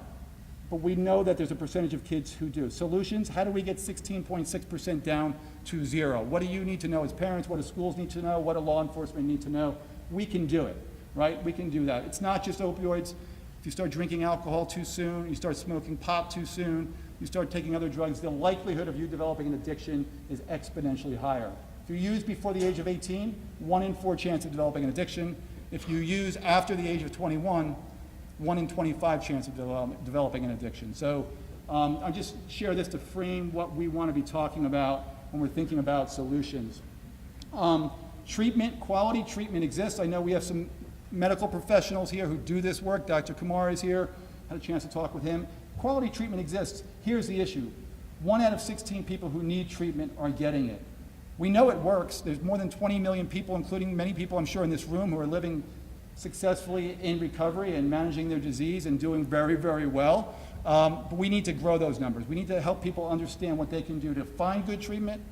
but we know that there's a percentage of kids who do. Solutions, how do we get 16.6% down to 0? What do you need to know as parents? What do schools need to know? What do law enforcement need to know? We can do it, right? We can do that. It's not just opioids. If you start drinking alcohol too soon, you start smoking pot too soon, you start taking other drugs, the likelihood of you developing an addiction is exponentially higher. If you use before the age of 18, 1 in 4 chance of developing an addiction. If you use after the age of 21, 1 in 25 chance of developing an addiction. So I'll just share this to frame what we want to be talking about when we're thinking about solutions. Treatment, quality treatment exists. I know we have some medical professionals here who do this work. Dr. Kumar is here. Had a chance to talk with him. Quality treatment exists. Here's the issue. 1 out of 16 people who need treatment are getting it. We know it works. There's more than 20 million people, including many people I'm sure in this room, who are living successfully in recovery and managing their disease and doing very, very well. But we need to grow those numbers. We need to help people understand what they can do to find good treatment,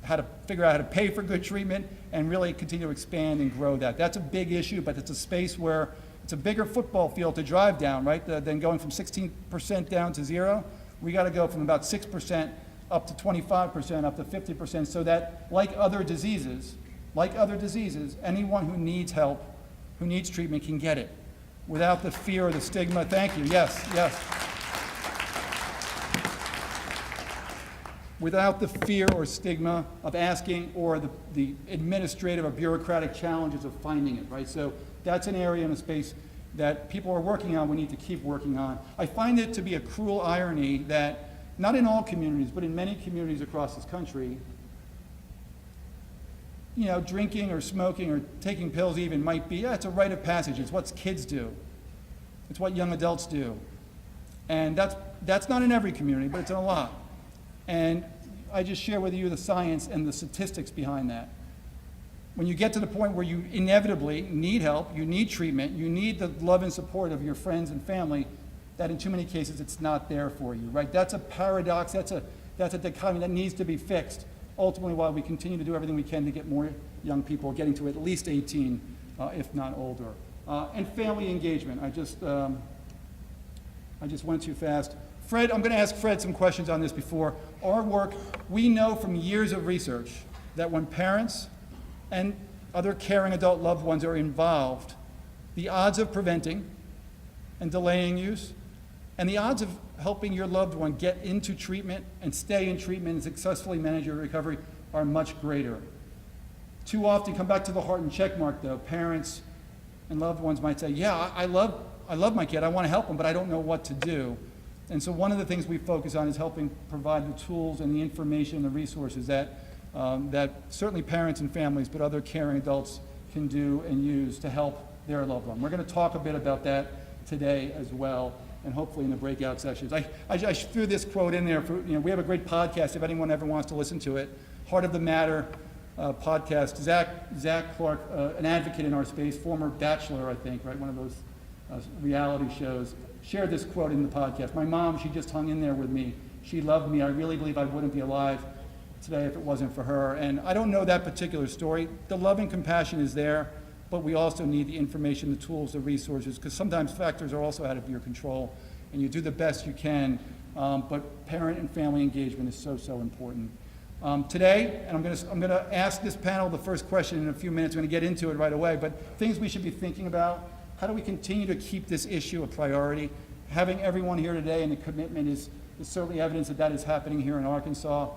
how to figure out how to pay for good treatment, and really continue to expand and grow that. That's a big issue, but it's a space where it's a bigger football field to drive down, right? Than going from 16% down to 0. We got to go from about 6% up to 25%, up to 50%, so that like other diseases, anyone who needs help, who needs treatment can get it without the fear or the stigma. Thank you. Yes. Without the fear or stigma of asking or the administrative or bureaucratic challenges of finding it, right? So that's an area and a space that people are working on, we need to keep working on. I find it to be a cruel irony that, not in all communities, but in many communities across this country, drinking or smoking or taking pills even might be, it's a rite of passage. It's what kids do. It's what young adults do. And that's not in every community, but it's in a lot. And I just share with you the science and the statistics behind that. When you get to the point where you inevitably need help, you need treatment, you need the love and support of your friends and family, that in too many cases it's not there for you, right? That's a paradox, that's a dichotomy that needs to be fixed. Ultimately, while we continue to do everything we can to get more young people getting to at least 18, if not older. And family engagement, I just went too fast. Fred, I'm going to ask Fred some questions on this before. Our work, we know from years of research that when parents and other caring adult loved ones are involved, the odds of preventing and delaying use, and the odds of helping your loved one get into treatment and stay in treatment and successfully manage your recovery are much greater. Too often, come back to the heart and check mark though, parents and loved ones might say, yeah, I love my kid, I want to help him, but I don't know what to do. And so one of the things we focus on is helping provide the tools and the information and the resources that, that certainly parents and families, but other caring adults can do and use to help their loved one. We're going to talk a bit about that today as well, and hopefully in the breakout sessions. I threw this quote in there. We have a great podcast if anyone ever wants to listen to it. Heart of the Matter podcast. Zach Clark, an advocate in our space, former Bachelor, I think, right? One of those reality shows, shared this quote in the podcast. My mom, she just hung in there with me. She loved me. I really believe I wouldn't be alive today if it wasn't for her. And I don't know that particular story. The love and compassion is there, but we also need the information, the tools, the resources, because sometimes factors are also out of your control, and you do the best you can, but parent and family engagement is so, so important. Today, and I'm going to ask this panel the first question in a few minutes. I'm going to get into it right away, but things we should be thinking about. How do we continue to keep this issue a priority? Having everyone here today and the commitment is certainly evidence that that is happening here in Arkansas.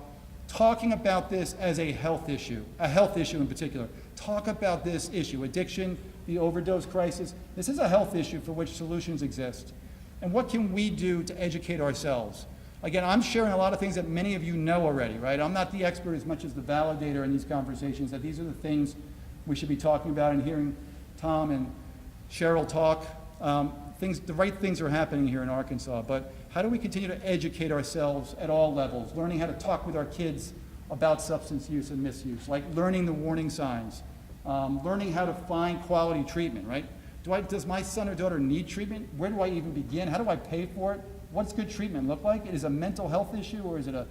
Talking about this as a health issue in particular. Talk about this issue, addiction, the overdose crisis. This is a health issue for which solutions exist. And what can we do to educate ourselves? Again, I'm sharing a lot of things that many of you know already, right? I'm not the expert as much as the validator in these conversations, that these are the things we should be talking about, and hearing Tom and Cheryl talk. The right things are happening here in Arkansas, but how do we continue to educate ourselves at all levels, learning how to talk with our kids about substance use and misuse, like learning the warning signs, learning how to find quality treatment, right? Does my son or daughter need treatment? Where do I even begin? How do I pay for it? What's good treatment look like? Is it a mental health issue, or is it a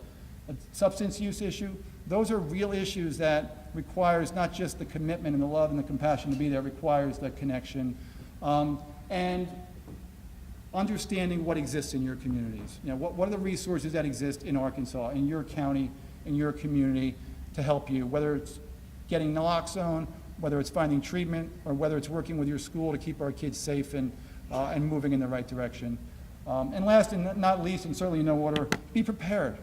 substance use issue? Those are real issues that requires not just the commitment and the love and the compassion to be there, it requires the connection. And understanding what exists in your communities. What are the resources that exist in Arkansas, in your county, in your community to help you, whether it's getting naloxone, whether it's finding treatment, or whether it's working with your school to keep our kids safe and moving in the right direction. And last and not least, and certainly in no order, be prepared.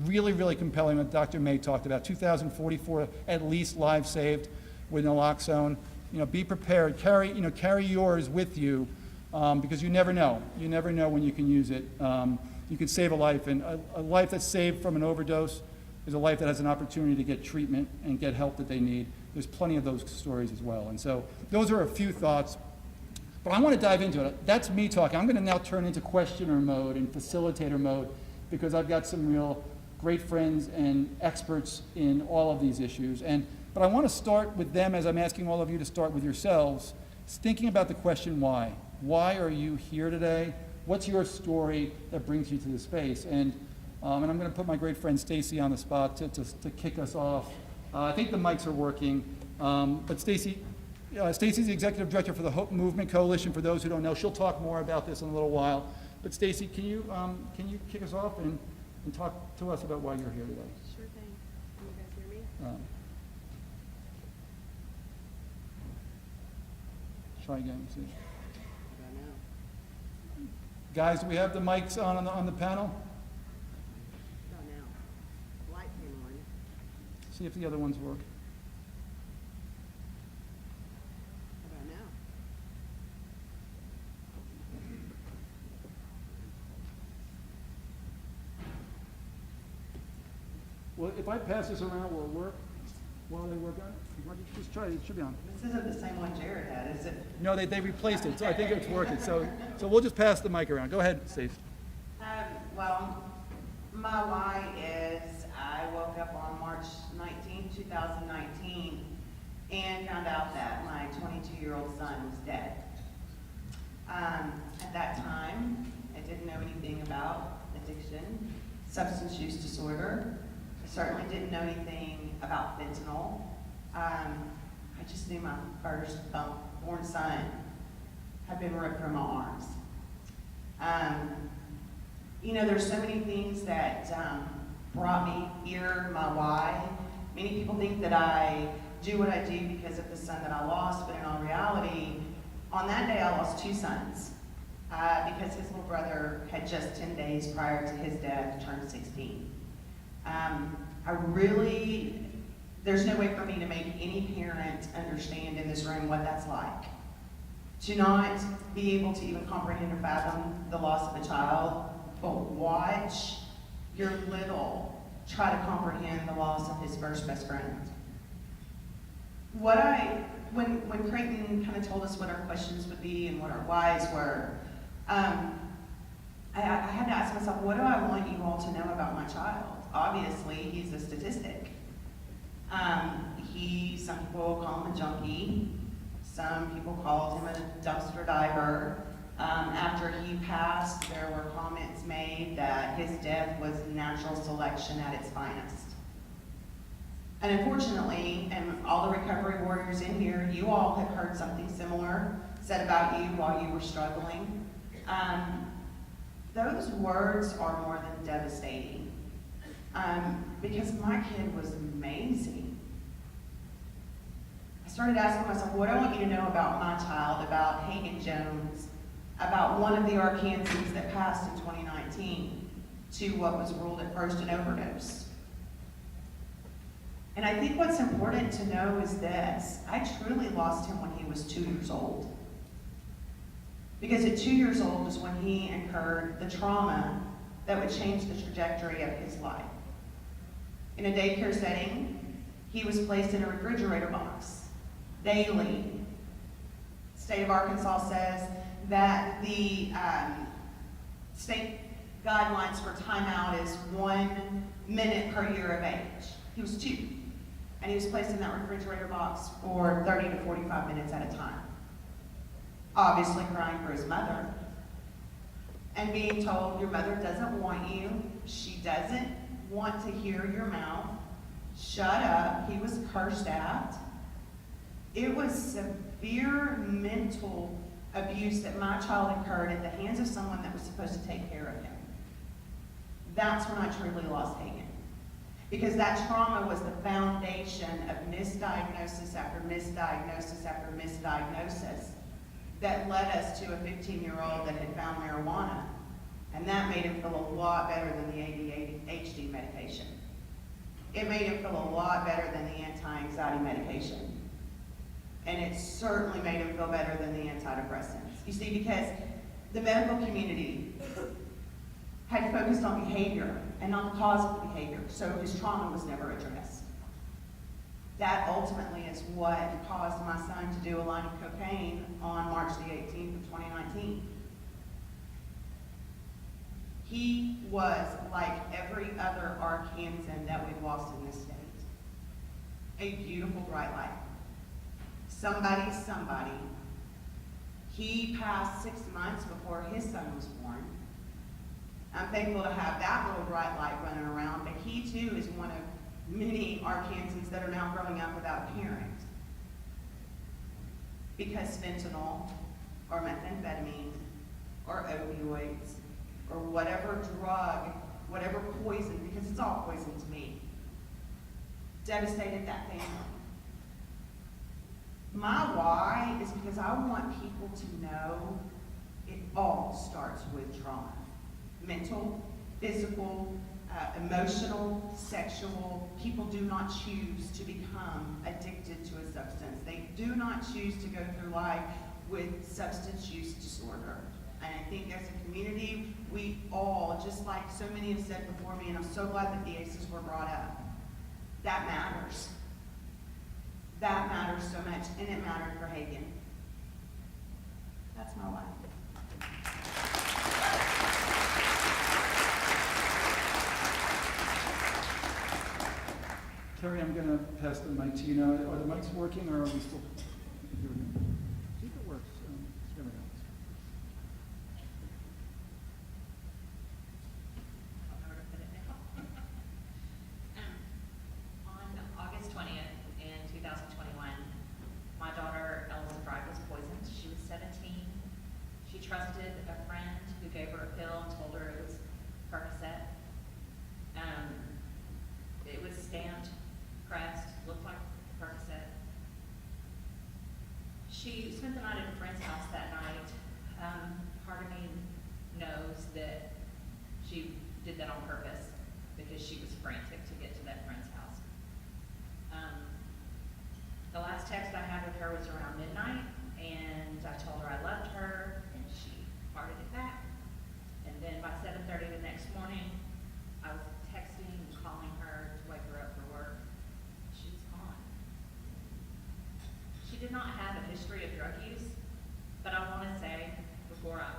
Really, really compelling what Dr. May talked about. 2,044 at least lives saved with naloxone. Be prepared. Carry yours with you, because you never know. You never know when you can use it. You can save a life, and a life that's saved from an overdose is a life that has an opportunity to get treatment and get help that they need. There's plenty of those stories as well. And so those are a few thoughts. But I want to dive into it. That's me talking. I'm going to now turn into questioner mode and facilitator mode, because I've got some real great friends and experts in all of these issues. But I want to start with them, as I'm asking all of you to start with yourselves, thinking about the question why. Why are you here today? What's your story that brings you to this space? And I'm going to put my great friend Stacy on the spot to kick us off. I think the mics are working, but Stacy's the executive director for the Hope Movement Coalition. For those who don't know, she'll talk more about this in a little while. But Stacy, can you kick us off and talk to us about why you're here today? Sure thing. Can you guys hear me? Try again. See. I don't know. Guys, do we have the mics on the panel? Don't know. Light came on. See if the other ones work. I don't know. Well, if I pass this around, will it work while they work on it? Just try it. It should be on. This isn't the same one Jared had, is it? No, they replaced it, so I think it's working. So we'll just pass the mic around. Go ahead, Steve. Well, my why is I woke up on March 19, 2019, and found out that my 22-year-old son was dead. At that time, I didn't know anything about addiction, substance use disorder. I certainly didn't know anything about fentanyl. I just knew my first born son had been ripped from my arms. There's so many things that brought me here, my why. Many people think that I do what I do because of the son that I lost, but in all reality, on that day I lost two sons because his little brother had just 10 days prior to his death turned 16. There's no way for me to make any parent understand in this room what that's like. To not be able to even comprehend or fathom the loss of a child but watch your little try to comprehend the loss of his first best friend. When Creighton kind of told us what our questions would be and what our whys were, I had to ask myself, what do I want you all to know about my child? Obviously, he's a statistic. Some people call him a junkie. Some people called him a dumpster diver. After he passed, there were comments made that his death was natural selection at its finest. And unfortunately, and all the recovery warriors in here, you all have heard something similar said about you while you were struggling. Those words are more than devastating, because my kid was amazing. I started asking myself, what do I want you to know about my child, about Hagen Jones, about one of the Arkansans that passed in 2019 to what was ruled at first an overdose. And I think what's important to know is this: I truly lost him when he was 2 years old. Because at 2 years old was when he incurred the trauma that would change the trajectory of his life. In a daycare setting, he was placed in a refrigerator box daily. The state of Arkansas says that the state guidelines for timeout is 1 minute per year of age. He was 2, and he was placed in that refrigerator box for 30 to 45 minutes at a time. Obviously crying for his mother, and being told, your mother doesn't want you, she doesn't want to hear your mouth, shut up. He was cursed at. It was severe mental abuse that my child incurred at the hands of someone that was supposed to take care of him. That's when I truly lost Hagen. Because that trauma was the foundation of misdiagnosis after misdiagnosis after misdiagnosis that led us to a 15-year-old that had found marijuana. And that made him feel a lot better than the ADHD medication. It made him feel a lot better than the anti-anxiety medication. And it certainly made him feel better than the antidepressants. You see, because the medical community had focused on behavior and not the cause of the behavior, so his trauma was never addressed. That ultimately is what caused my son to do a line of cocaine on March the 18th of 2019. He was like every other Arkansan that we've lost in this state. A beautiful, bright light. Somebody. He passed 6 months before his son was born. I'm thankful to have that little bright light running around, but he too is one of many Arkansans that are now growing up without a parent. Because fentanyl, or methamphetamine, or opioids, or whatever drug, whatever poison, because it's all poison to me, devastated that family. My why is because I want people to know it all starts with trauma. Mental, physical, emotional, sexual. People do not choose to become addicted to a substance. They do not choose to go through life with substance use disorder. And I think as a community, we all, just like so many have said before me, and I'm so glad that the ACEs were brought up, that matters. That matters so much, and it mattered for Hagen. That's my life. Carrie, I'm going to pass the mic to you now. Are the mics working, or are we still? Here we go. I think it works. Here we go. On August 20th in 2021, my daughter Elsa Bright was poisoned. She was 17. She trusted a friend who gave her a pill and told her it was Percocet. It was stamped, pressed, looked like Percocet. She spent the night at a friend's house that night. Part of me knows that she did that on purpose because she was frantic to get to that friend's house. The last text I had with her was around midnight, and I told her I loved her, and she hearted it back. And then by 7:30 the did not have a history of drug use, but I want to say, before I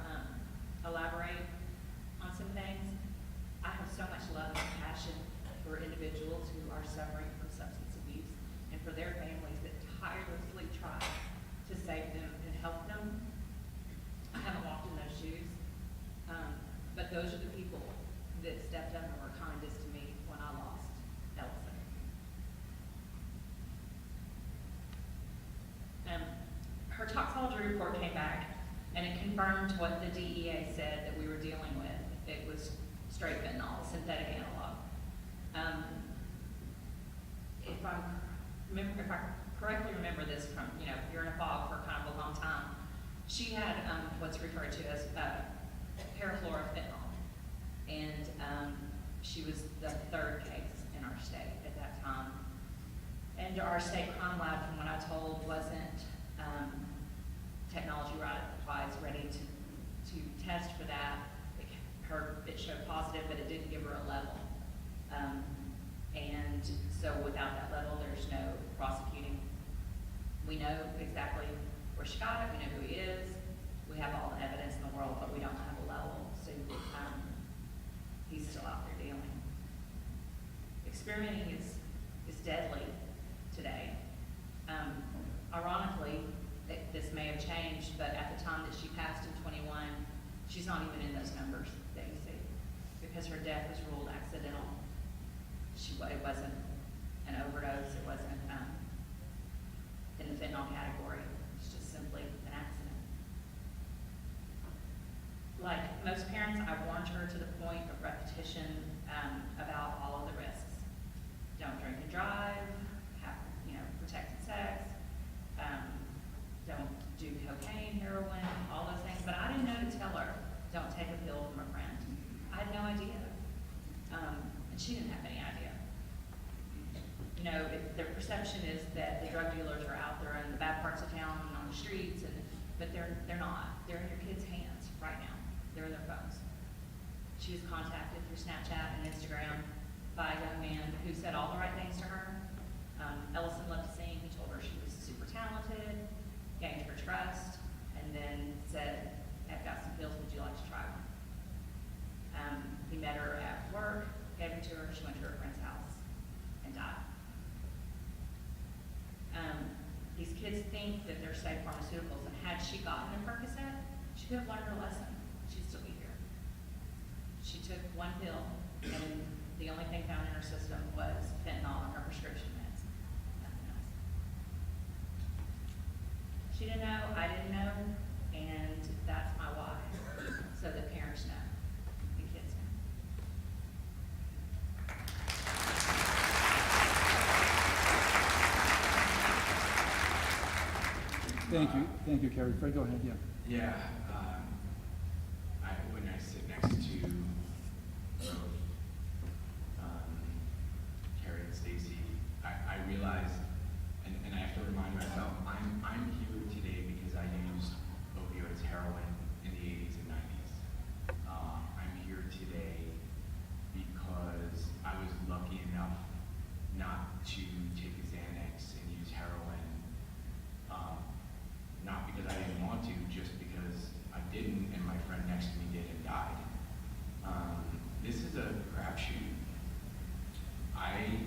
elaborate on some things, I have so much love and compassion for individuals who are suffering from substance abuse and for their families that tirelessly try to save them and help them. I haven't walked in those shoes, but those are the people that stepped up and were kindest to me when I lost Ellison. Her toxicology report came back, and it confirmed what the DEA said that we were dealing with. It was straight fentanyl, a synthetic analog. If I correctly remember this from, you're in a fog for kind of a long time, she had what's referred to as parafluorofentanyl, and she was the third case in our state at that time. And our state crime lab, from what I told, wasn't technology-wise ready to test for that. It showed positive, but it didn't give her a level. And so without that level, there's no prosecuting. We know exactly where she got it, we know who he is, we have all the evidence in the world, but we don't have a level, so he's still out there dealing. Experimenting is deadly today. Ironically, this may have changed, but at the time that she passed in 21, she's not even in those numbers that you see, because her death was ruled accidental. It wasn't an overdose, it wasn't in the fentanyl category, it's just simply an accident. Like most parents, I warned her to the point of repetition about all of the risks. Don't drink and drive, have protected sex, don't do cocaine, heroin, all those things. But I didn't know to tell her, don't take a pill from a friend. I had no idea. And she didn't have any idea. The perception is that the drug dealers are out there in the bad parts of town and on the streets, but they're not. They're in your kids' hands right now. They're in their phones. She was contacted through Snapchat and Instagram by a young man who said all the right things to her. Ellison loved to sing. He told her she was super talented, gained her trust, and then said, I've got some pills, would you like to try one? He met her at work, gave them to her, she went to her friend's house and died. These kids think that they're safe pharmaceuticals, and had she gotten a Percocet, she could have learned her lesson. She'd still be here. She took one pill, and the only thing found in her system was fentanyl and her prescription meds. Nothing else. She didn't know, I didn't know, and that's my why, so that parents know, and kids know. Thank you, Carrie. Fred, go ahead, yeah. Yeah, when I sit next to both Carrie and Stacy, I realize, and I have to remind myself, I'm here today because I used opioids, heroin in the 80s and 90s. I'm here today because I was lucky enough not to take a Xanax and use heroin. Not because I didn't want to, just because I didn't, and my friend next to me did and died. This is a crapshoot. I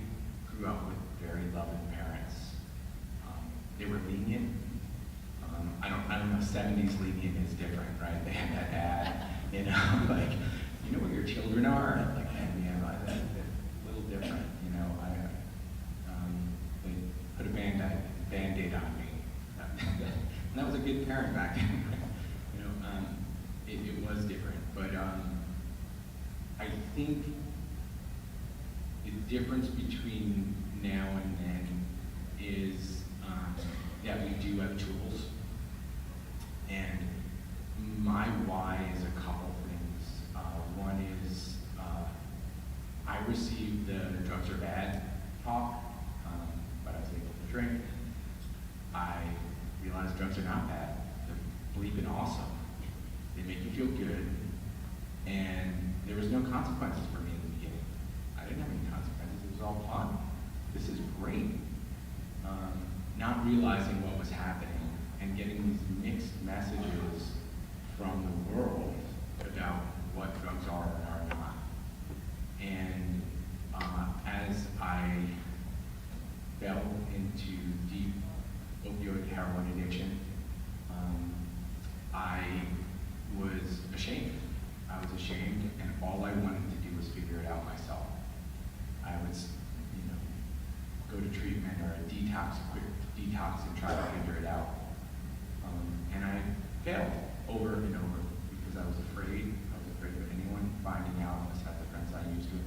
grew up with very loving parents. They were lenient. I don't know, 70s lenient is different, right? They had that ad, like, you know where your children are? Like, that's a little different, they put a Band-Aid on me. And that was a good parent back then. It was different, but I think the difference between now and then is that we do have tools, and my why is a couple things. One is I received the drugs are bad talk, but I was able to drink. I realized drugs are not bad. They're bleeping awesome. They make you feel good. And there was no consequences for me in the beginning. I didn't have any consequences. It was all fun. This is great. Not realizing what was happening getting these mixed messages from the world about what drugs are and are not. And as I fell into deep opioid heroin addiction, I was ashamed. I was ashamed, and all I wanted to do was figure it out myself. I would, go to treatment or a quick detox, and try to figure it out. And I failed over and over because I was afraid. I was afraid of anyone finding out except the friends I used with.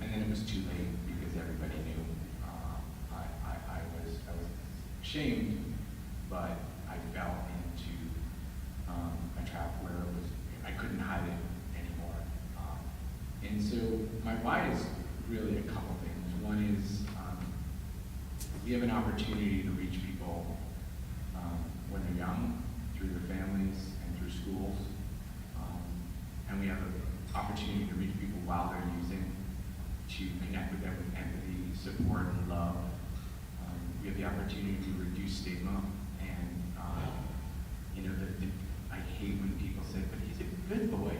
And then it was too late because everybody knew. I was ashamed, but I fell into a trap where I couldn't hide it anymore. And so my why is really a couple things. One is we have an opportunity to reach people when they're young, through their families and through schools. And we have an opportunity to reach people while they're using, to connect with them with empathy, support, and love. We have the opportunity to reduce stigma. And, I hate when people say, but he's a good boy.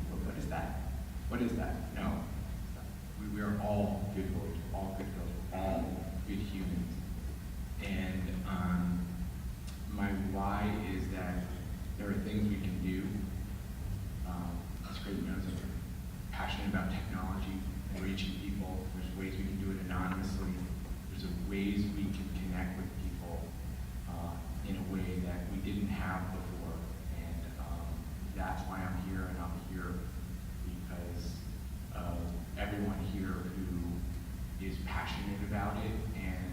Well, what is that? What is that? No. We are all good boys, all good girls, all good humans. And my why is that there are things we can do. As Craig knows, I'm passionate about technology and reaching people. There's ways we can do it anonymously. There's ways we can connect with people in a way that we didn't have before. And that's why I'm here, and I'm here because of everyone here who is passionate about it. And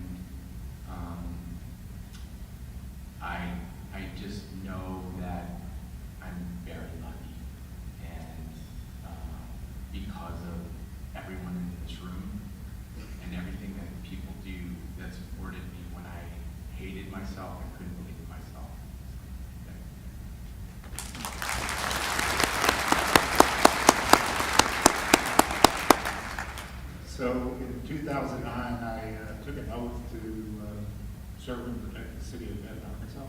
I just know that I'm very lucky, and because of everyone in this room and everything that people do that supported me when I hated myself and couldn't believe in myself. So in 2009, I took an oath to serve and protect the city of Benton, Arkansas.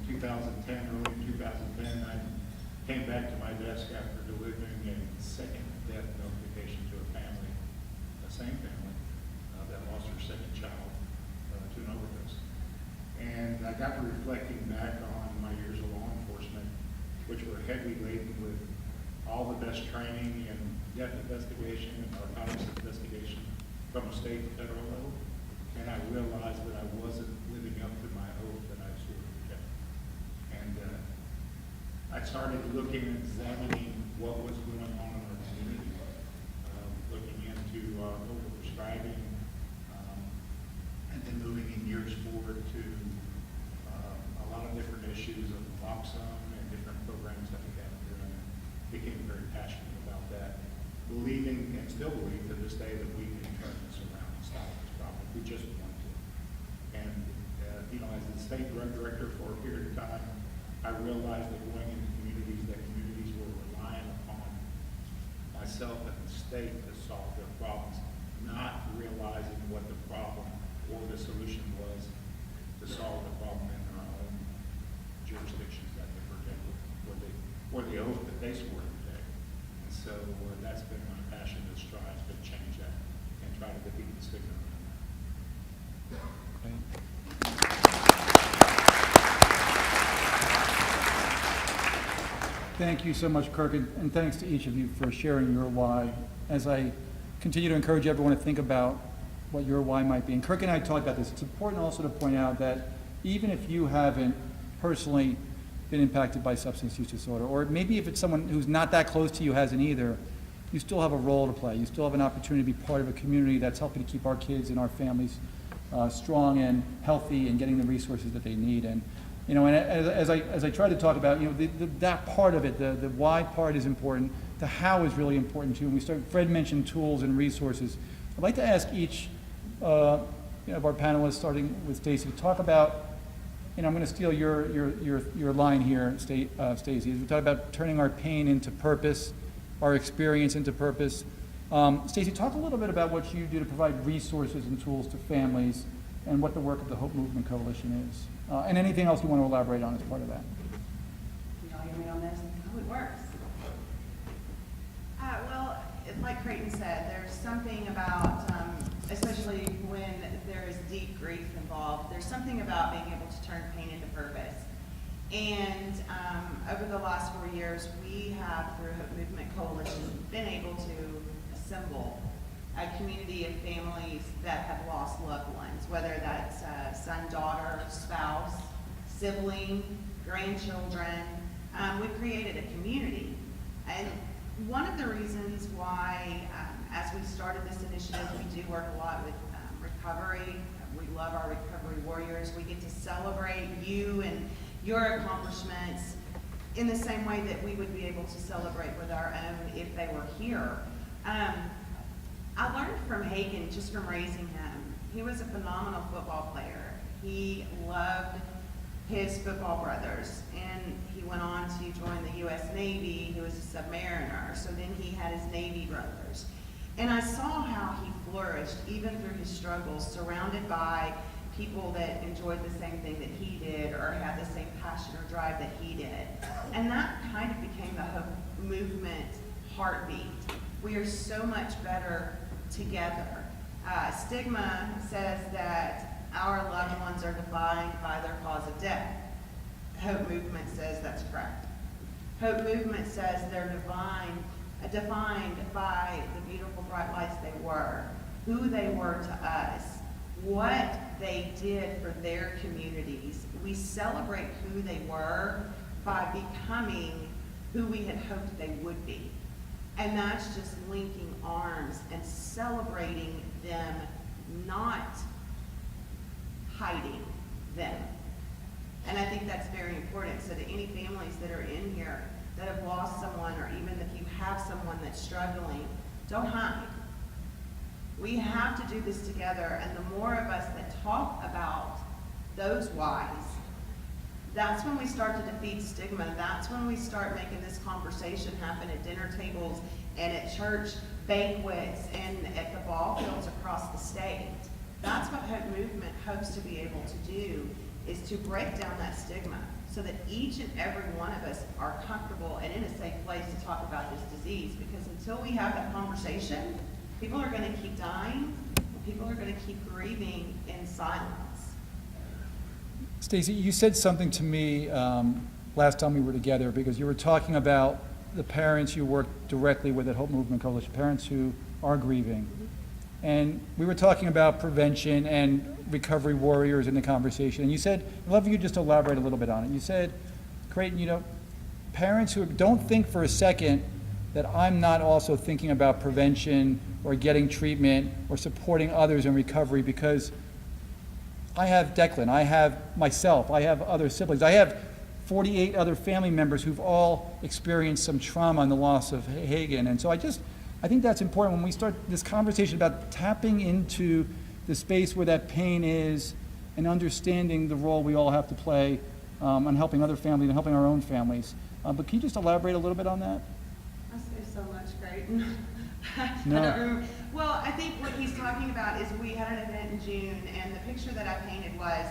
In 2010, early in 2010, I came back to my desk after delivering a second death notification to a family, the same family, that lost their second child to an overdose. And I got to reflecting back on my years of law enforcement, which were heavily laden with all the best training in death investigation and narcotics investigation from a state and federal level. And I realized that I wasn't living up to my oath that I swore to protect. And I started looking and examining what was going on in our community, looking into overprescribing, and then moving in years forward to a lot of different issues of naloxone and different programs that we have there. And I became very passionate about that, believing and still believe to this day that we can turn this around and stop this problem. We just want to. And as the state drug director for a period of time, I realized that going into communities, were relying upon myself and the state to solve their problems, not realizing what the problem or the solution was to solve the problem in their own jurisdictions that they protected, or the oath that they swore to protect. And so that's been my passion to strive to change that and try to defeat the stigma. Thank you so much, Kirk, and thanks to each of you for sharing your why. As I continue to encourage everyone to think about what your why might be, and Kirk and I talked about this, it's important also to point out that even if you haven't personally been impacted by substance use disorder, or maybe if it's someone who's not that close to you hasn't either, you still have a role to play. You still have an opportunity to be part of a community that's helping to keep our kids and our families strong and healthy and getting the resources that they need. And and as I try to talk about, that part of it, the why part is important. The how is really important too. And Fred mentioned tools and resources. I'd like to ask each of our panelists, starting with Stacy, to talk about. I'm going to steal your line here, Stacy. We talk about turning our pain into purpose, our experience into purpose. Stacy, talk a little bit about what you do to provide resources and tools to families and what the work of the Hope Movement Coalition is. And anything else you want to elaborate on as part of that. Can y'all hear me on this? Oh, it works. Well, like Creighton said, there's something about, especially when there is deep grief involved, there's something about being able to turn pain into purpose. And over the last 4 years, we have, through Hope Movement Coalition, been able to assemble a community of families that have lost loved ones, whether that's son, daughter, spouse, sibling, grandchildren. We've created a community. And one of the reasons why, as we started this initiative, we do work a lot with recovery. We love our recovery warriors. We get to celebrate you and your accomplishments in the same way that we would be able to celebrate with our own if they were here. I learned from Hagen just from raising him. He was a phenomenal football player. He loved his football brothers, and he went on to join the U.S. Navy. He was a submariner, so then he had his Navy brothers. And I saw how he flourished, even through his struggles, surrounded by people that enjoyed the same thing that he did or had the same passion or drive that he did. And that kind of became the Hope Movement heartbeat. We are so much better together. Stigma says that our loved ones are defined by their cause of death. Hope Movement says that's correct. Hope Movement says they're defined by the beautiful bright lights they were, who they were to us, what they did for their communities. We celebrate who they were by becoming who we had hoped they would be. And that's just linking arms and celebrating them, not hiding them. And I think that's very important, so that any families that are in here that have lost someone, or even if you have someone that's struggling, don't hide. We have to do this together, and the more of us that talk about those whys, that's when we start to defeat stigma. That's when we start making this conversation happen at dinner tables and at church banquets and at the ball fields across the state. That's what Hope Movement hopes to be able to do, is to break down that stigma so that each and every one of us are comfortable and in a safe place to talk about this disease. Because until we have that conversation, people are going to keep dying, and people are going to keep grieving in silence. Stacy, you said something to me last time we were together, because you were talking about the parents you work directly with at Hope Movement Coalition, parents who are grieving. And we were talking about prevention and recovery warriors in the conversation. And you said, I'd love you just elaborate a little bit on it. You said, Creighton, parents who don't think for a second that I'm not also thinking about prevention or getting treatment or supporting others in recovery, because I have Declan, I have myself, I have other siblings, I have 48 other family members who've all experienced some trauma in the loss of Hagen. And so I think that's important when we start this conversation about tapping into the space where that pain is and understanding the role we all have to play on helping other families and helping our own families. But can you just elaborate a little bit on that? I say so much, Creighton. No. I don't remember. Well, I think what he's talking about is we had an event in June, and the picture that I painted was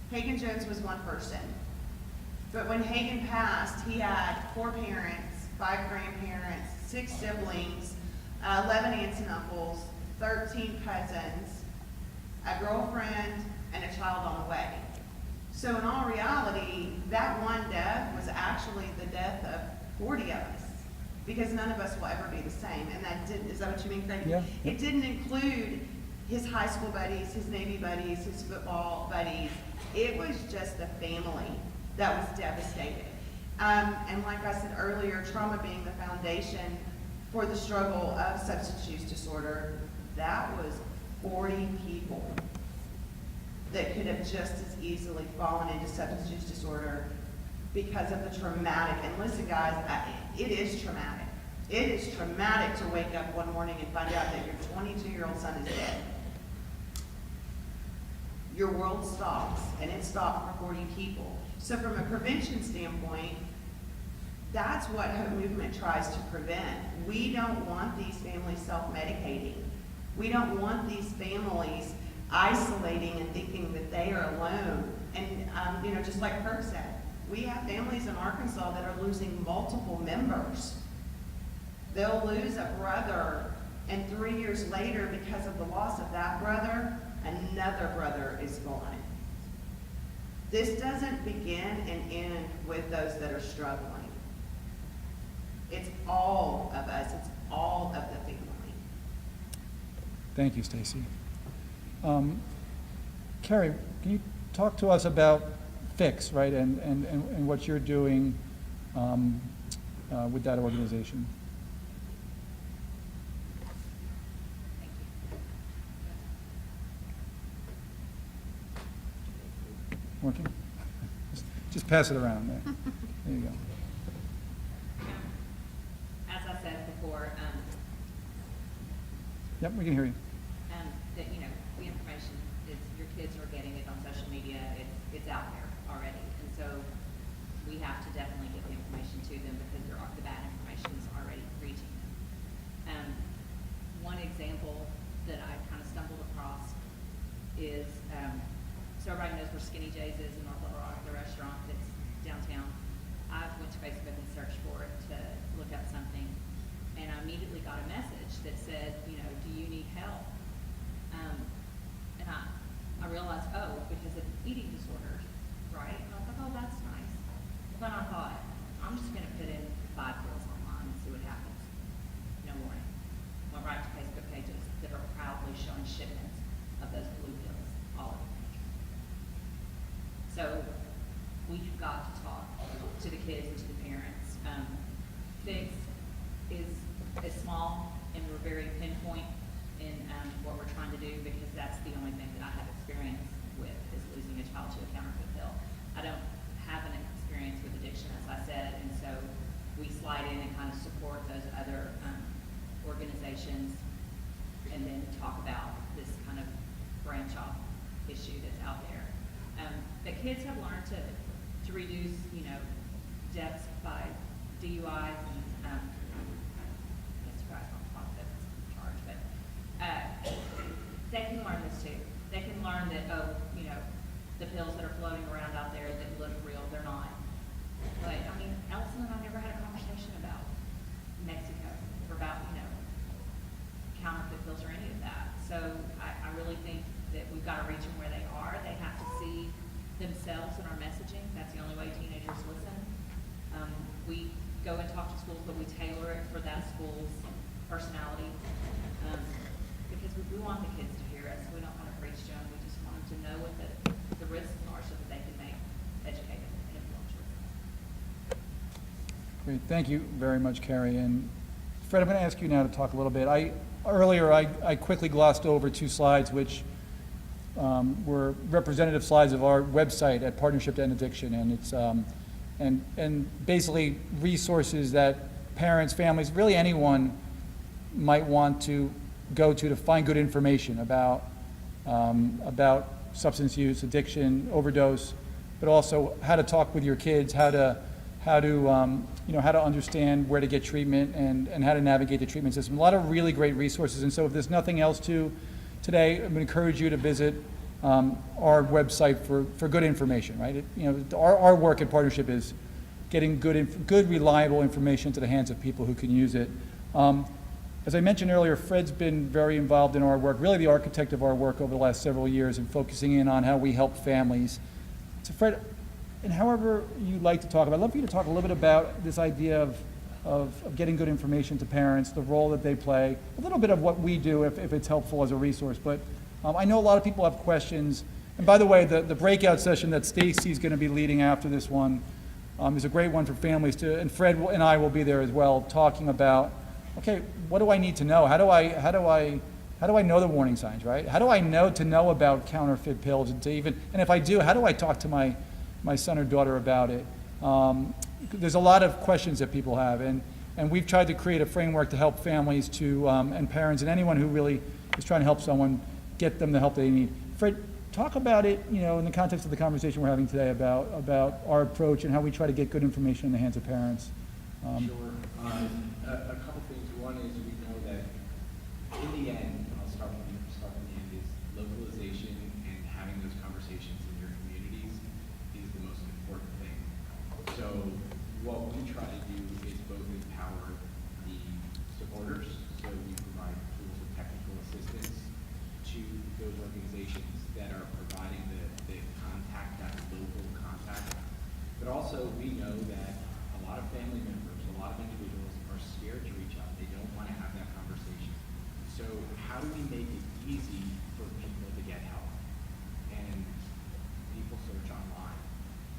Hagen Jones was one person. But when Hagen passed, he had 4 parents, 5 grandparents, 6 siblings, 11 aunts and uncles, 13 cousins, a girlfriend, and a child on the way. So in all reality, that one death was actually the death of 40 of us, because none of us will ever be the same. And is that what you mean, Craig? Yeah. It didn't include his high school buddies, his Navy buddies, his football buddies. It was just a family that was devastated. And like I said earlier, trauma being the foundation for the struggle of substance use disorder, that was 40 people that could have just as easily fallen into substance use disorder because of the traumatic. And listen, guys, it is traumatic. It is traumatic to wake up one morning and find out that your 22-year-old son is dead. Your world stops, and it stopped for 40 people. So from a prevention standpoint, that's what Hope Movement tries to prevent. We don't want these families self-medicating. We don't want these families isolating and thinking that they are alone. And, you know, just like Kurt said, we have families in Arkansas that are losing multiple members. They'll lose a brother, and 3 years later, because of the loss of that brother, another brother is gone. This doesn't begin and end with those that are struggling. It's all of us. It's all of the family. Thank you, Stacy. Carrie, can you talk to us about Fix, right, and what you're doing with that organization? Working? Just pass it around there. There you go. As I said before, Yep, we can hear you. that, you know, the information is, your kids are getting it on social media, it's out there already. And so we have to definitely get the information to them because the bad information is already reaching them. One example that I kind of stumbled across is, so everybody knows where Skinny J's is in North Little Rock, the restaurant that's downtown. I went to Facebook and searched for it to look up something, and I immediately got a message that said, you know, do you need help? And I realized, oh, because of eating disorders, right? And I thought, oh, that's nice. But I thought, I'm just gonna put in 5 pills online and see what happens. No warning. Went right to Facebook pages that are proudly showing shipments of those blue pills all over the country. So we've got to talk to the kids and to the parents. Fix is small, and we're very pinpoint in what we're trying to do, because that's the only thing that I have experience with, is losing a child to a counterfeit pill. I don't have an experience with addiction, as I said, and so we slide in and kind of support those other organizations, and then talk about this kind of branch off issue that's out there. That kids have learned to reduce, you know, deaths by DUIs and they can learn this too. They can learn that, oh, you know, the pills that are floating around out there that look real, they're not. But, I mean, Allison and I never had a conversation about Mexico, or about, you know, counterfeit pills or any of that. So I really think that we've got to reach them where they are. They have to see themselves in our messaging. That's the only way teenagers listen. We go and talk to schools, but we tailor it for that school's personality. Because we want the kids to hear us. We don't want to preach to them. We just want them to know what the risks are, so that they can make educated and informed choices. Great, thank you very much, Carrie. And Fred, I'm going to ask you now to talk a little bit. Earlier, I quickly glossed over 2 slides, which were representative slides of our website at Partnership to End Addiction, and it's and basically resources that parents, families, really anyone might want to go to find good information about substance use, addiction, overdose, but also how to talk with your kids, how to understand where to get treatment and how to navigate the treatment system. A lot of really great resources. And so if there's nothing else today, I'm going to encourage you to visit our website for good information, right? Our work at Partnership is getting good, reliable information to the hands of people who can use it. As I mentioned earlier, Fred's been very involved in our work, really the architect of our work over the last several years, and focusing in on how we help families. So Fred, and however you'd like to talk about, I'd love for you to talk a little bit about this idea of getting good information to parents, the role that they play, a little bit of what we do if it's helpful as a resource. But I know a lot of people have questions. And by the way, the breakout session that Stacy's going to be leading after this one is a great one for families to, and Fred and I will be there as well, talking about, okay, what do I need to know? How do I know the warning signs, right? How do I know about counterfeit pills, and if I do, how do I talk to my son or daughter about it? There's a lot of questions that people have, and we've tried to create a framework to help families and parents and anyone who really is trying to help someone get them the help they need. Fred, talk about it, in the context of the conversation we're having today about our approach and how we try to get good information in the hands of parents. Sure. A couple things. One is we know that in the end, I'll start from the end, is localization and having those conversations in your communities is the most important thing. So what we try to do is both empower the supporters, so we provide tools of technical assistance to those organizations that are providing the contact, that local contact. But also we know that a lot of family members, a lot of individuals are scared to reach out. They don't want to have that conversation. So how do we make it easy for people to get help? And people search online.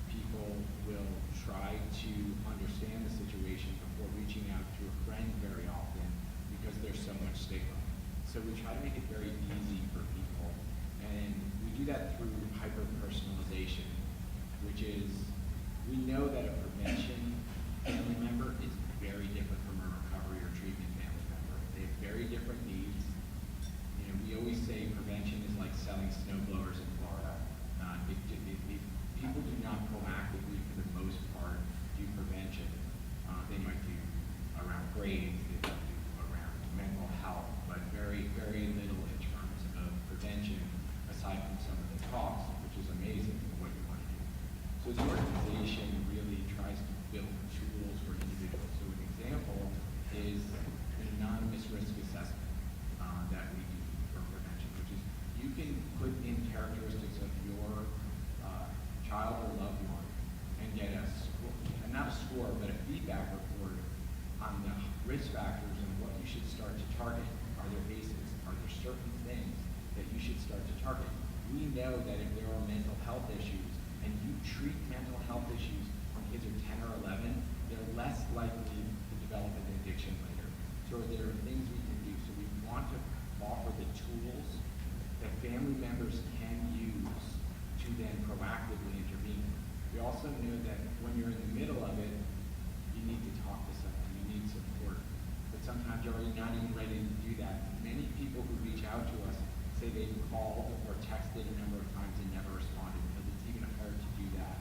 People will try to understand the situation before reaching out to a friend very often because there's so much stigma. So we try to make it very easy for people. And we do that through hyper-personalization, which is, we know that a prevention family member is very different from a recovery or treatment family member. They have very different needs. You know, we always say prevention is like selling snow blowers in Florida. People do not proactively, for the most part, do prevention. They might do around grades, they might do around mental health, but very, very little in terms of prevention, aside from some of the talks, which is amazing what you want to do. So the organization really tries to build tools for individuals. So an example is an anonymous risk assessment that we do for prevention, which is you can put in characteristics of your child or loved one and get a score, not a score, but a feedback report on the risk factors and what you should start to target. Are there basics? Are there certain things that you should start to target? We know that if there are mental health issues and you treat mental health issues when kids are 10 or 11, they're less likely to develop an addiction later. So there are things we can do. So we want to offer the tools that family members can use to then proactively intervene. We also know that when you're in the middle of it, you need to talk to someone, you need support. But sometimes you're not even ready to do that. Many people who reach out to us say they've called or texted a number of times and never responded because it's even hard to do that.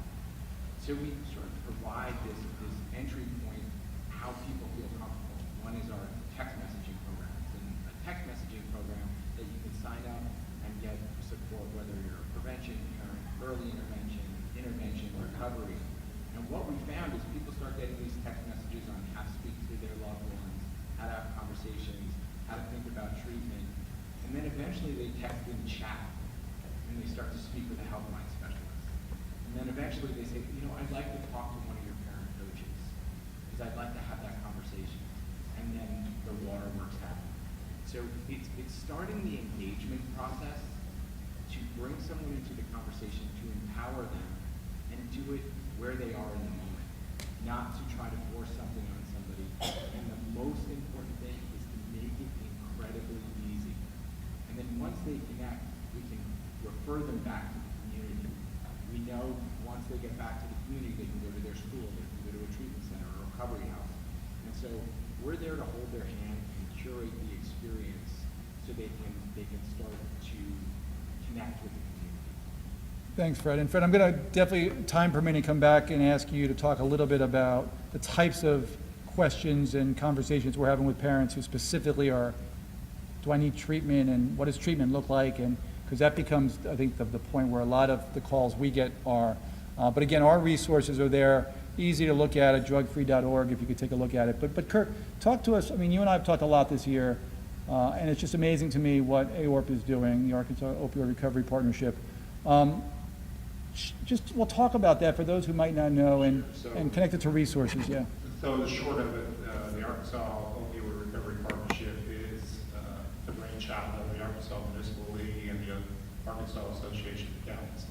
So we sort of provide this entry point, how people feel comfortable. One is our text messaging program. It's a text messaging program that you can sign up and get support, whether you're a prevention parent, early intervention, recovery. And what we found is people start getting these text messages on how to speak to their loved ones, how to have conversations, how to think about treatment. And then eventually they text in chat and they start to speak with a helpline specialist. And then eventually they say, you know, I'd like to talk to one of your parent coaches because I'd like to have that conversation. And then the waterworks happen. So it's starting the engagement process to bring someone into the conversation, to empower them, and do it where they are in the moment, not to try to force something on somebody. And the most important thing is to make it incredibly easy. And then once they connect, we can refer them back to the community. We know once they get back to the community, they can go to their school, they can go to a treatment center or a recovery house. And so we're there to hold their hand and curate the experience so they can start to connect with the community. Thanks, Fred. And Fred, I'm going to definitely, time permitting, come back and ask you to talk a little bit about the types of questions and conversations we're having with parents who specifically are, do I need treatment and what does treatment look like? And because that becomes, I think, the point where a lot of the calls we get are. But again, our resources are there, easy to look at drugfree.org if you could take a look at it. But Kirk, talk to us. I mean, you and I have talked a lot this year, and it's just amazing to me what AORP is doing, the Arkansas Opioid Recovery Partnership. We'll talk about that for those who might not know and connect it to resources, yeah. So the short of it, the Arkansas Opioid Recovery Partnership is the brainchild of the Arkansas Municipal League and the Arkansas Association of Counties,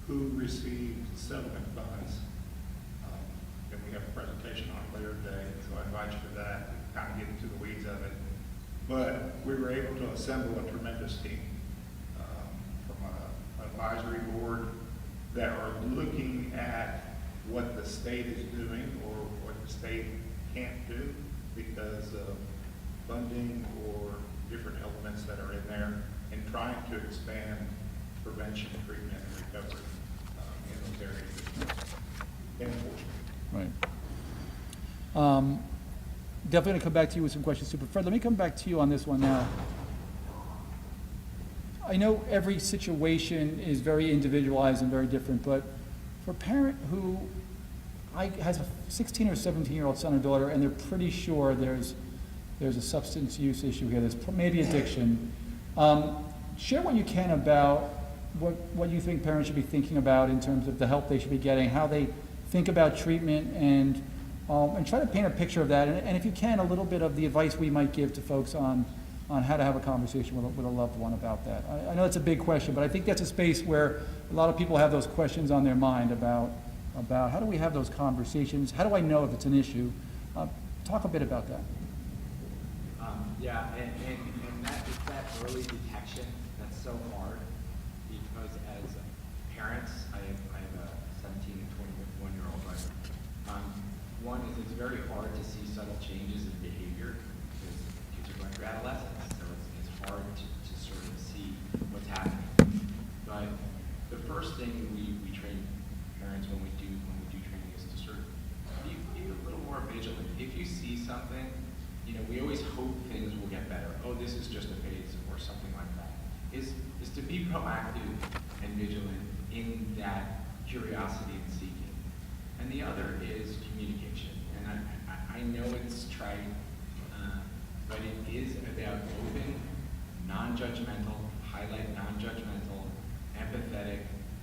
who received settlement funds. And we have a presentation on it later today, so I invite you to that and kind of get into the weeds of it. But we were able to assemble a tremendous team from an advisory board that are looking at what the state is doing or what the state can't do because of funding or different elements that are in there, and trying to expand prevention, treatment, and recovery in those areas. And enforcement. Right. Definitely going to come back to you with some questions too. But Fred, let me come back to you on this one now. I know every situation is very individualized and very different, but for a parent who has a 16 or 17-year-old son or daughter, and they're pretty sure there's a substance use issue here, there's maybe addiction, share what you can about what you think parents should be thinking about in terms of the help they should be getting, how they think about treatment, and try to paint a picture of that. And if you can, a little bit of the advice we might give to folks on how to have a conversation with a loved one about that. I know it's a big question, but I think that's a space where a lot of people have those questions on their mind about how do we have those conversations? How do I know if it's an issue? Talk a bit about that. Yeah, and it's that early detection that's so hard, because as parents, I have a 17 and 21-year-old, but one is it's very hard to see subtle changes in behavior because kids are going through adolescence, so it's hard to sort of see what's happening. But the first thing we train parents when we do training is to sort of be a little more vigilant. If you see something, we always hope things will get better. Oh, this is just a phase or something like that. Is to be proactive and vigilant in that curiosity and seeking. And the other is communication. And I know it's trite, but it is about open, non-judgmental, highlight non-judgmental, empathetic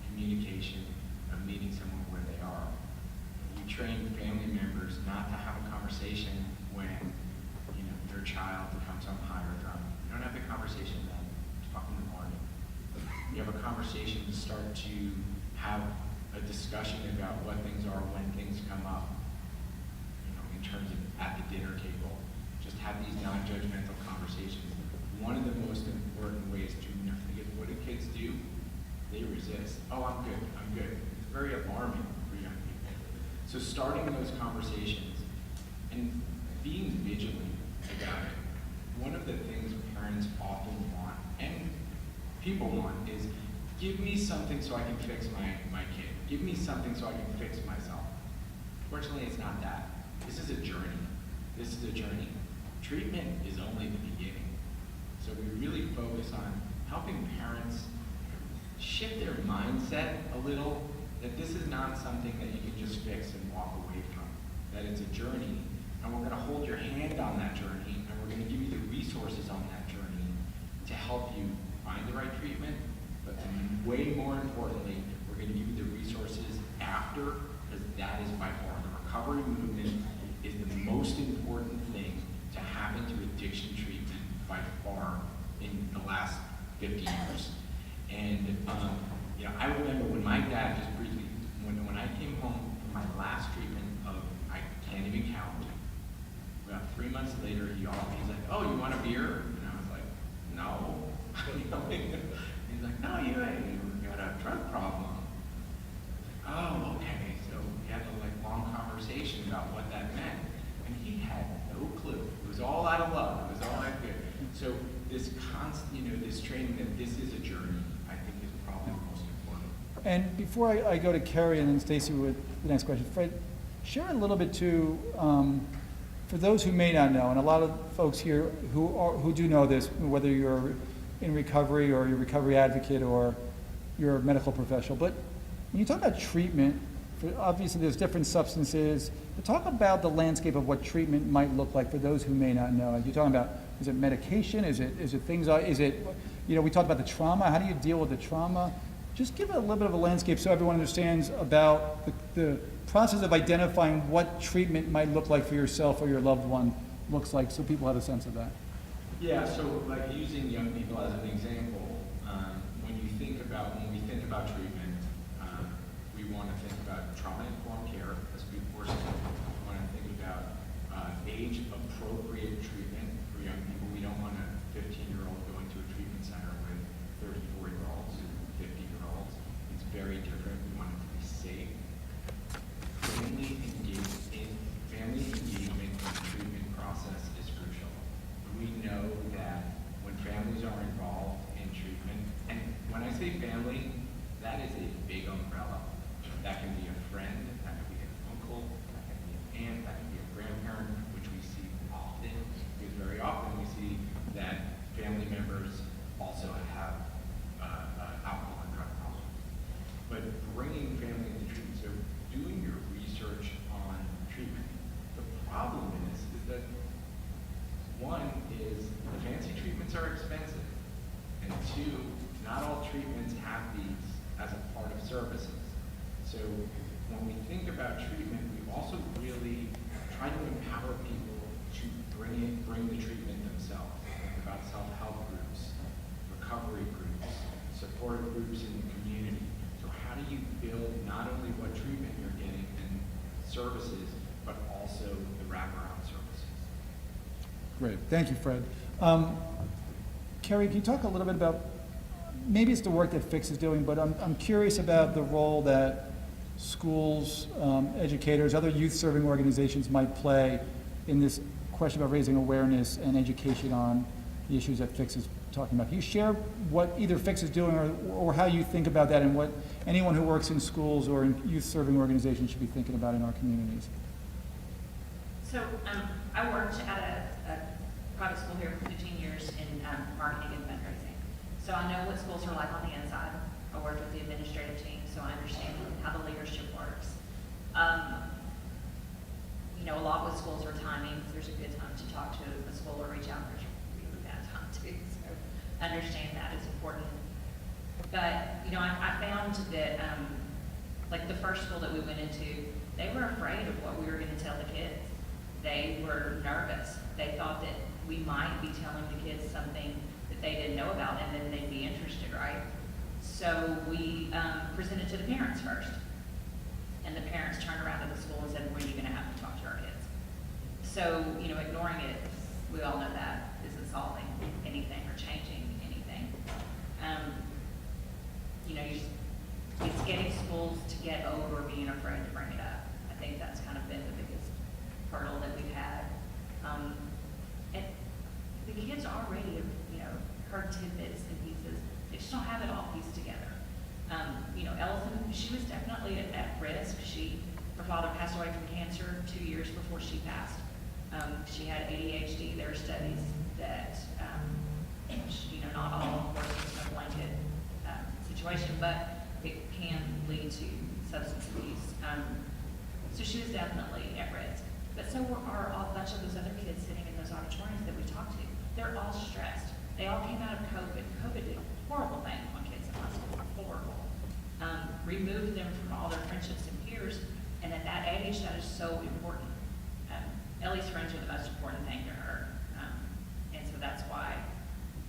communication of meeting someone where they are. We train family members not to have a conversation when your child becomes home high or drunk. You don't have the conversation then. Talk in the morning. You have a conversation to start to have a discussion about what things are when things come up. In terms of at the dinner table, just have these non-judgmental conversations. One of the most important ways to because what do kids do? They resist. Oh, I'm good. It's very alarming for young people. So starting those conversations and being vigilant about it. One of the things parents often want, and people want, is give me something so I can fix my kid. Give me something so I can fix myself. Fortunately, it's not that. This is a journey. Treatment is only the beginning. So we really focus on helping parents shift their mindset a little, that this is not something that you can just fix and walk away from, that it's a journey. And we're going to hold your hand on that journey, and we're going to give you the resources on that journey to help you find the right treatment, but way more importantly, we're going to give you the resources after, because that is by far, the recovery movement is the most important thing to happen to addiction treatment by far in the last 50 years. And I remember when my dad, just briefly, when I came home from my last treatment of, I can't even count, about 3 months later, he's like, oh, you want a beer? And I was like, no. He's like, no, you got a drug problem. Oh, okay. So we had a long conversation about what that meant. And he had no clue. It was all out of love. It was all out good. So this constant, this training that this is a journey, I think is probably the most important. And before I go to Carrie and then Stacy with the next question, Fred, share a little bit too, for those who may not know, and a lot of folks here who do know this, whether you're in recovery or you're a recovery advocate or you're a medical professional, but when you talk about treatment, obviously there's different substances, but talk about the landscape of what treatment might look like for those who may not know. You're talking about, is it medication? Is it things, we talked about the trauma. How do you deal with the trauma? Just give it a little bit of a landscape so everyone understands about the process of identifying what treatment might look like for yourself or your loved one looks like, so people have a sense of that. Yeah, so like using young people as an example, when we think about treatment, we want to think about trauma-informed care, as we first want to think about age-appropriate treatment for young people. We don't want a 15-year-old going to a treatment center with 34-year-olds and 50-year-olds. It's very different. We want it to be safe. Family engagement in the treatment process is crucial. We know that when families are involved in treatment, and when I say family, that is a big umbrella. That can be a friend, that can be an uncle, that can services. So when we think about treatment, we also really try to empower people to bring the treatment themselves. Think about self-help groups, recovery groups, supportive groups in the community. So how do you build not only what treatment you're getting and services, but also the wraparound services? Great, thank you, Fred. Kerry, can you talk a little bit about, maybe it's the work that Fix is doing, but I'm curious about the role that schools, educators, other youth-serving organizations might play in this question about raising awareness and education on the issues that Fix is talking about. Can you share what either Fix is doing or how you think about that and what anyone who works in schools or in youth-serving organizations should be thinking about in our communities? So I worked at a private school here for 15 years in marketing and fundraising. So I know what schools are like on the inside. I worked with the administrative team, so I understand how the leadership works. You know, a lot with schools are timing. If there's a good time to talk to a school or reach out, there's a really bad time too. So understand that is important. But, you know, I found that, like the first school that we went into, they were afraid of what we were going to tell the kids. They were nervous. They thought that we might be telling the kids something that they didn't know about and then they'd be interested, right? So we presented to the parents first. And the parents turned around to the school and said, when are you going to have to talk to our kids? So, you know, ignoring it, we all know that isn't solving anything or changing anything. You know, it's getting schools to get over being afraid to bring it up. I think that's kind of been the biggest hurdle that we've had. And the kids already have, you know, heard tidbits and pieces. They just don't have it all pieced together. You know, Ellison, she was definitely at risk. Her father passed away from cancer 2 years before she passed. She had ADHD. There are studies that, you know, not all, of course, it's a blanket situation, but it can lead to substance abuse. So she was definitely at risk. But so are a bunch of those other kids sitting in those auditoriums that we talked to. They're all stressed. They all came out of COVID. COVID did a horrible thing on kids in high school, horrible. Removed them from all their friendships and peers, and at that age, that is so important. Ellie's friends are the most important thing to her, and so that's why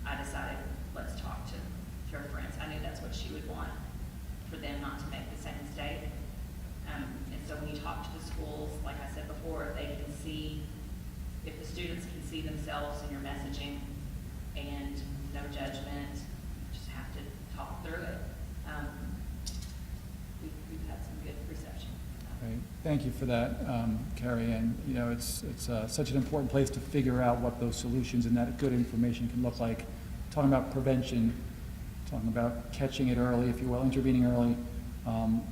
I decided, let's talk to her friends. I knew that's what she would want, for them not to make the same mistake. And so when you talk to the schools, like I said before, they can see, if the students can see themselves in your messaging, and no judgment, you just have to talk through it. We've had some good reception. Great. Thank you for that, Carrie. And you know, it's such an important place to figure out what those solutions and that good information can look like. Talking about prevention, talking about catching it early, if you will, intervening early.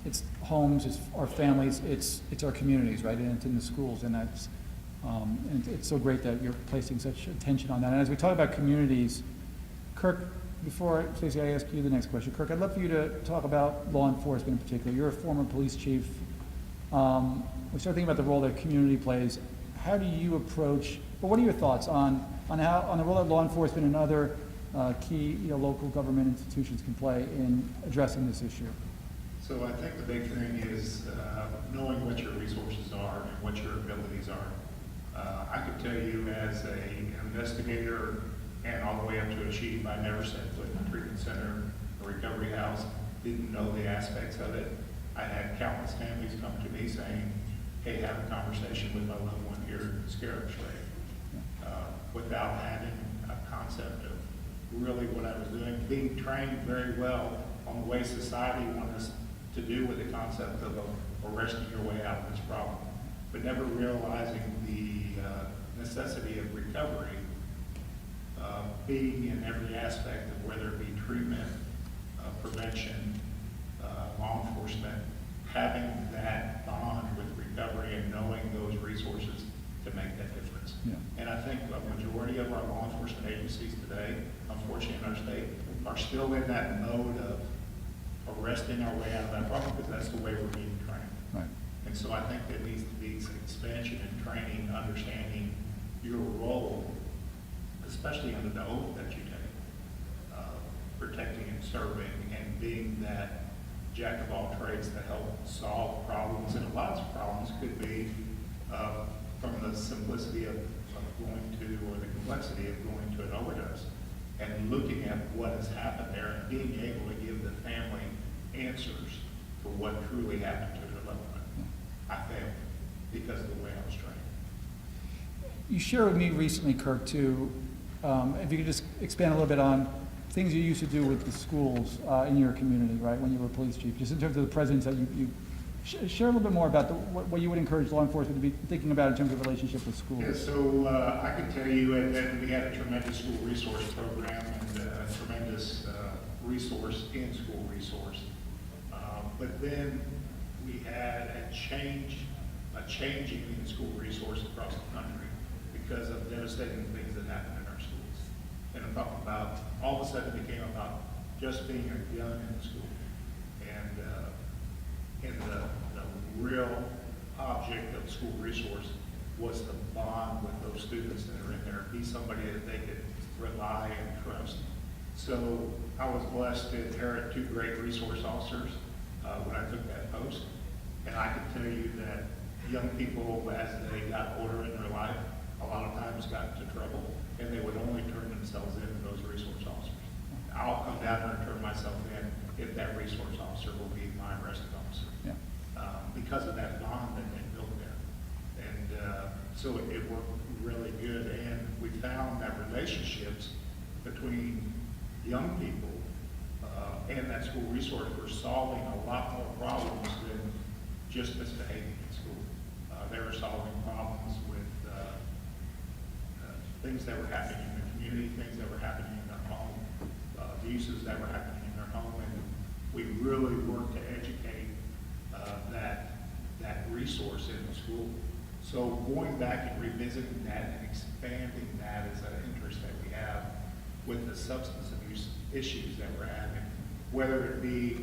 It's homes, it's our families, it's our communities, right? And it's in the schools, and that's and it's so great that you're placing such attention on that. And as we talk about communities, Kirk, before Stacey, I ask you the next question. Kirk, I'd love for you to talk about law enforcement in particular. You're a former police chief. We start thinking about the role that community plays. How do you approach, or what are your thoughts on the role that law enforcement and other key local government institutions can play in addressing this issue? So I think the big thing is knowing what your resources are and what your abilities are. I could tell you as an investigator and all the way up to a chief, I never set foot in a treatment center, a recovery house, didn't know the aspects of it. I had countless families come to me saying, hey, have a conversation with my loved one here, scare them straight, without having a concept of really what I was doing, being trained very well on the way society wants us to do with the concept of arresting your way out of this problem, but never realizing the necessity of recovery being in every aspect of whether it be treatment, prevention, law enforcement, having that bond with recovery and knowing those resources to make that difference. Yeah. And I think a majority of our law enforcement agencies today, unfortunately in our state, are still in that mode of arresting our way out of that problem because that's the way we're being trained. Right. And so I think there needs to be some expansion in training, understanding your role, especially under the oath that you take, protecting and serving and being that jack of all trades to help solve problems, and lots of problems could be from the simplicity of going to, or the complexity of going to an overdose, and looking at what has happened there and being able to give the family answers for what truly happened to their loved one. I failed because of the way I was trained. You shared with me recently, Kirk, too, if you could just expand a little bit on things you used to do with the schools in your community, right, when you were police chief, just in terms of the presence that you share a little bit more about what you would encourage law enforcement to be thinking about in terms of relationship with schools. Yeah, so I can tell you that we had a tremendous school resource program and a tremendous resource in school resource. But then we had a changing in the school resource across the country because of devastating things that happened in our schools. And I'm talking about, all of a sudden it became about just being a gun in the school. And the real object of school resource was to bond with those students that are in there, be somebody that they could rely and trust. So I was blessed to inherit two great resource officers when I took that post. And I can tell you that young people, as they got older in their life, a lot of times got into trouble, and they would only turn themselves in to those resource officers. I'll come down there and turn myself in if that resource officer will be my arresting officer. Yeah. Because of that bond that they built there. And so it worked really good, and we found that relationships between young people and that school resource were solving a lot more problems than just misbehaving in school. They were solving problems with things that were happening in the community, things that were happening in their home, abuses that were happening in their home, and we really worked to educate that resource in the school. So going back and revisiting that and expanding that is an interest that we have with the substance abuse issues that we're having, whether it be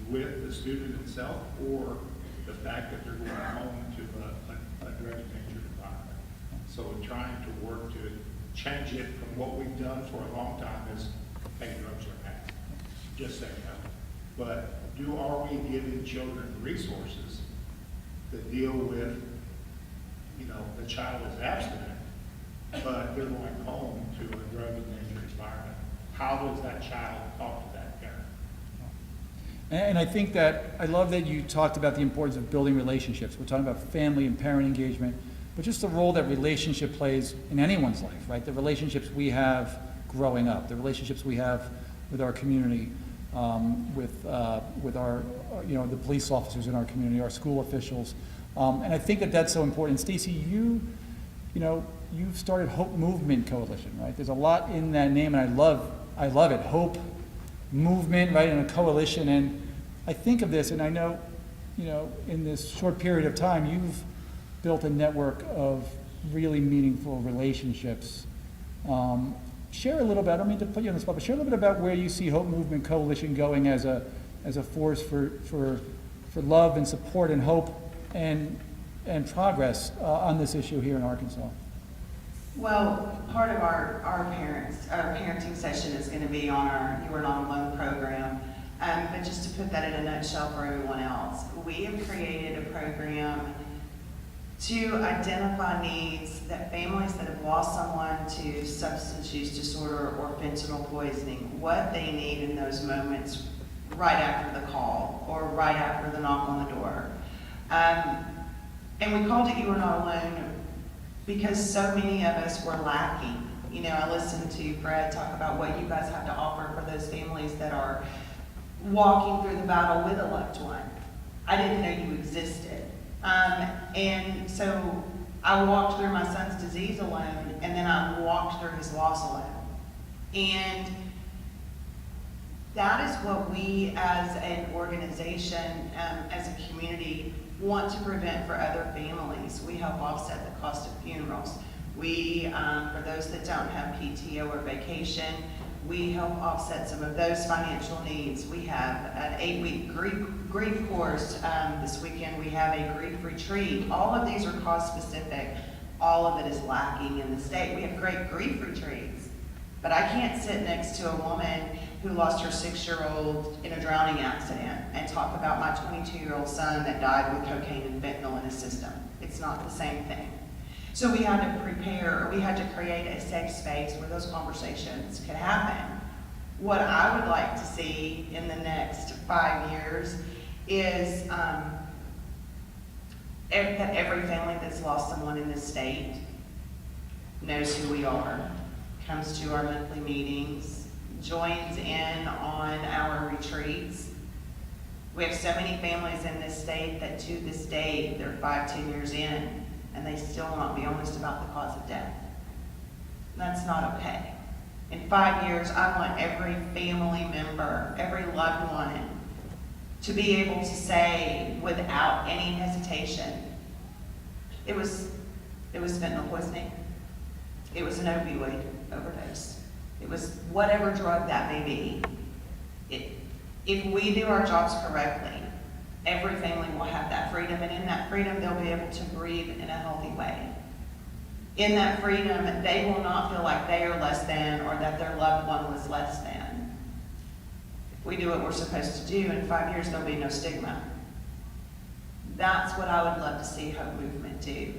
with the student itself or the fact that they're going home to a drug-endangered environment. So we're trying to work to change it from what we've done for a long time is, hey, drugs are bad, just say no. But are we giving children resources to deal with, the child is abstinent, but they're going home to a drug-endangered environment? How does that child talk to that parent? And I think that, I love that you talked about the importance of building relationships. We're talking about family and parent engagement, but just the role that relationship plays in anyone's life, right? The relationships we have growing up, the relationships we have with our community, with our, the police officers in our community, our school officials. And I think that that's so important. Stacey, you've started Hope Movement Coalition, right? There's a lot in that name, and I love it. Hope Movement, right, and a coalition. And I think of this, and I know, in this short period of time, you've built a network of really meaningful relationships. Share a little bit, I don't mean to put you on the spot, but share a little bit about where you see Hope Movement Coalition going as a force for love and support and hope and progress on this issue here in Arkansas. Well, part of our parenting session is going to be on our You Are Not Alone program. But just to put that in a nutshell for everyone else, we have created a program to identify needs that families that have lost someone to substance use disorder or fentanyl poisoning, what they need in those moments right after the call or right after the knock on the door. And we called it You Are Not Alone because so many of us were lacking. I listened to Fred talk about what you guys have to offer for those families that are walking through the battle with a loved one. I didn't know you existed. And so I walked through my son's disease alone, and then I walked through his loss alone. And that is what we as an organization, as a community, want to prevent for other families. We help offset the cost of funerals. We, for those that don't have PTO or vacation, we help offset some of those financial needs. We have an 8-week grief course. This weekend we have a grief retreat. All of these are cost specific. All of it is lacking in the state. We have great grief retreats, But I can't sit next to a woman who lost her 6-year-old in a drowning accident and talk about my 22-year-old son that died with cocaine and fentanyl in his system. It's not the same thing. So we had to prepare, or we had to create a safe space where those conversations could happen. What I would like to see in the next 5 years is that every family that's lost someone in this state knows who we are, comes to our monthly meetings, joins in on our retreats. We have so many families in this state that to this day, they're 5-10 years in, and they still will not be honest about the cause of death. That's not okay. In 5 years, I want every family member, every loved one, to be able to say without any hesitation, it was fentanyl poisoning. It was an opioid overdose. It was whatever drug that may be. If we do our jobs correctly, every family will have that freedom, and in that freedom, they'll be able to breathe in a healthy way. In that freedom, they will not feel like they are less than or that their loved one was less than. If we do what we're supposed to do, in 5 years, there'll be no stigma. That's what I would love to see Hope Movement do.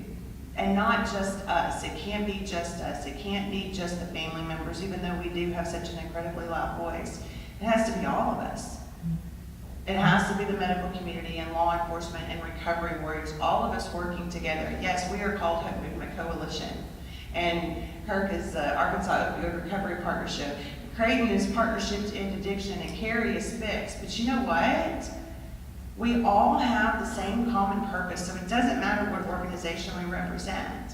And not just us. It can't be just us. It can't be just the family members, even though we do have such an incredibly loud voice. It has to be all of us. It has to be the medical community and law enforcement and recovery warriors, all of us working together. Yes, we are called Hope Movement Coalition. And Kirk is the Arkansas Opioid Recovery Partnership. Creighton is Partnership to End Addiction, and Carrie is Fix. But you know what? We all have the same common purpose, so it doesn't matter what organization we represent.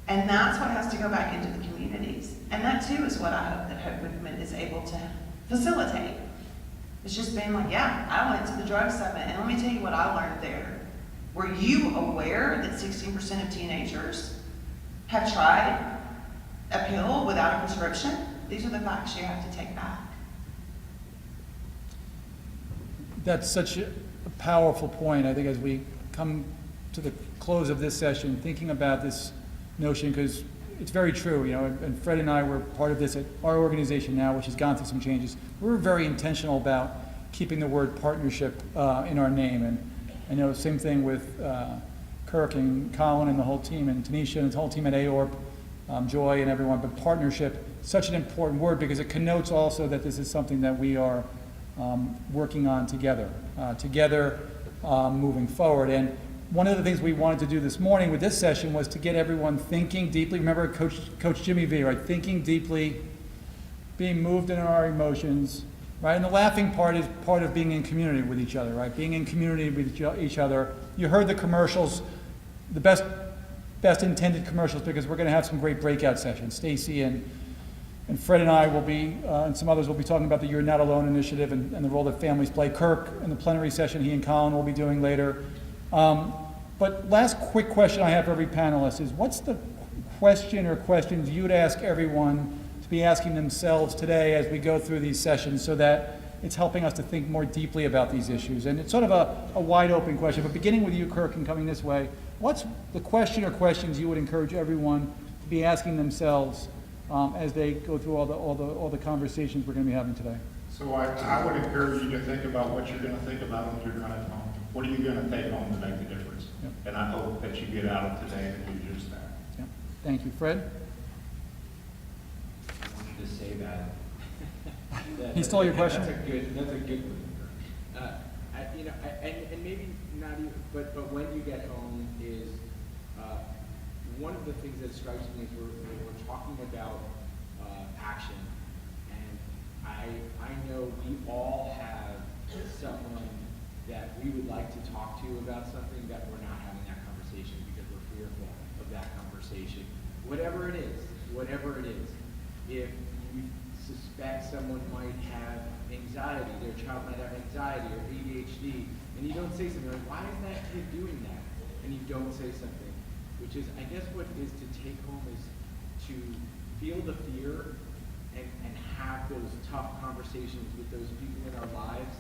And that's what has to go back into the communities. And that too is what I hope that Hope Movement is able to facilitate. It's just being like, yeah, I went to the drug summit, and let me tell you what I learned there. Were you aware that 16% of teenagers have tried a pill without a prescription? These are the facts you have to take back. That's such a powerful point. I think as we come to the close of this session, thinking about this notion, because it's very true, you know, and Fred and I were part of this at our organization now, which has gone through some changes. We're very intentional about keeping the word partnership in our name. And I know same thing with Kirk and Colin and the whole team, and Tanisha and the whole team at AORP, Joy and everyone, but partnership, such an important word because it connotes also that this is something that we are working on together, moving forward. And one of the things we wanted to do this morning with this session was to get everyone thinking deeply. Remember Coach Jimmy V, right? Thinking deeply, being moved in our emotions, right? And the laughing part is part of being in community with each other, right? Being in community with each other. You heard the commercials, the best intended commercials, because we're going to have some great breakout sessions. Stacy and Fred and I will be, and some others will be talking about the You're Not Alone initiative and the role that families play. Kirk, in the plenary session, he and Colin will be doing later. But last quick question I have for every panelist is, what's the question or questions you'd ask everyone to be asking themselves today as we go through these sessions so that it's helping us to think more deeply about these issues? And it's sort of a wide open question, but beginning with you, Kirk, and coming this way, what's the question or questions you would encourage everyone to be asking themselves as they go through all the conversations we're going to be having today? So I would encourage you to think about what you're going to think about when you're going home. What are you going to take home to make the difference? Yep. And I hope that you get out of today and do just that. Yep. Thank you. Fred? I wanted to say that. He stole your question? That's a good one. And maybe not even, but when you get home is, one of the things that strikes me is we're talking about action, and I know we all have someone that we would like to talk to about something that we're not having that conversation because we're fearful of that conversation. Whatever it is, if you suspect someone might have anxiety, their child might have anxiety or ADHD, and you don't say something like, why is that kid doing that? And you don't say something, which is, I guess what is to take home is to feel the fear and have those tough conversations with those people in our lives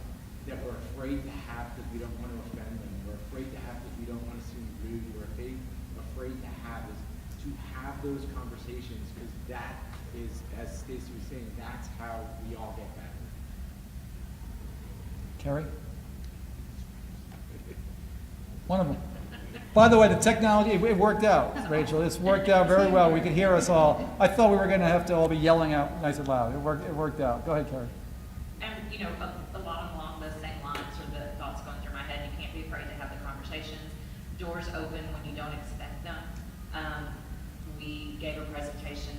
that we're afraid to have because we don't want to offend them. We're afraid to have because we don't want to seem rude. We're afraid to have is to have those conversations, because that is, as Stacy was saying, that's how we all get better. Kerry? One of them. By the way, the technology, it worked out, Rachel. It's worked out very well. We could hear us all. I thought we were going to have to all be yelling out nice and loud. It worked out. Go ahead, Kerry. And, you know, a lot along those same lines are the thoughts going through my head. You can't be afraid to have the conversations. Doors open when you don't expect them. We gave a presentation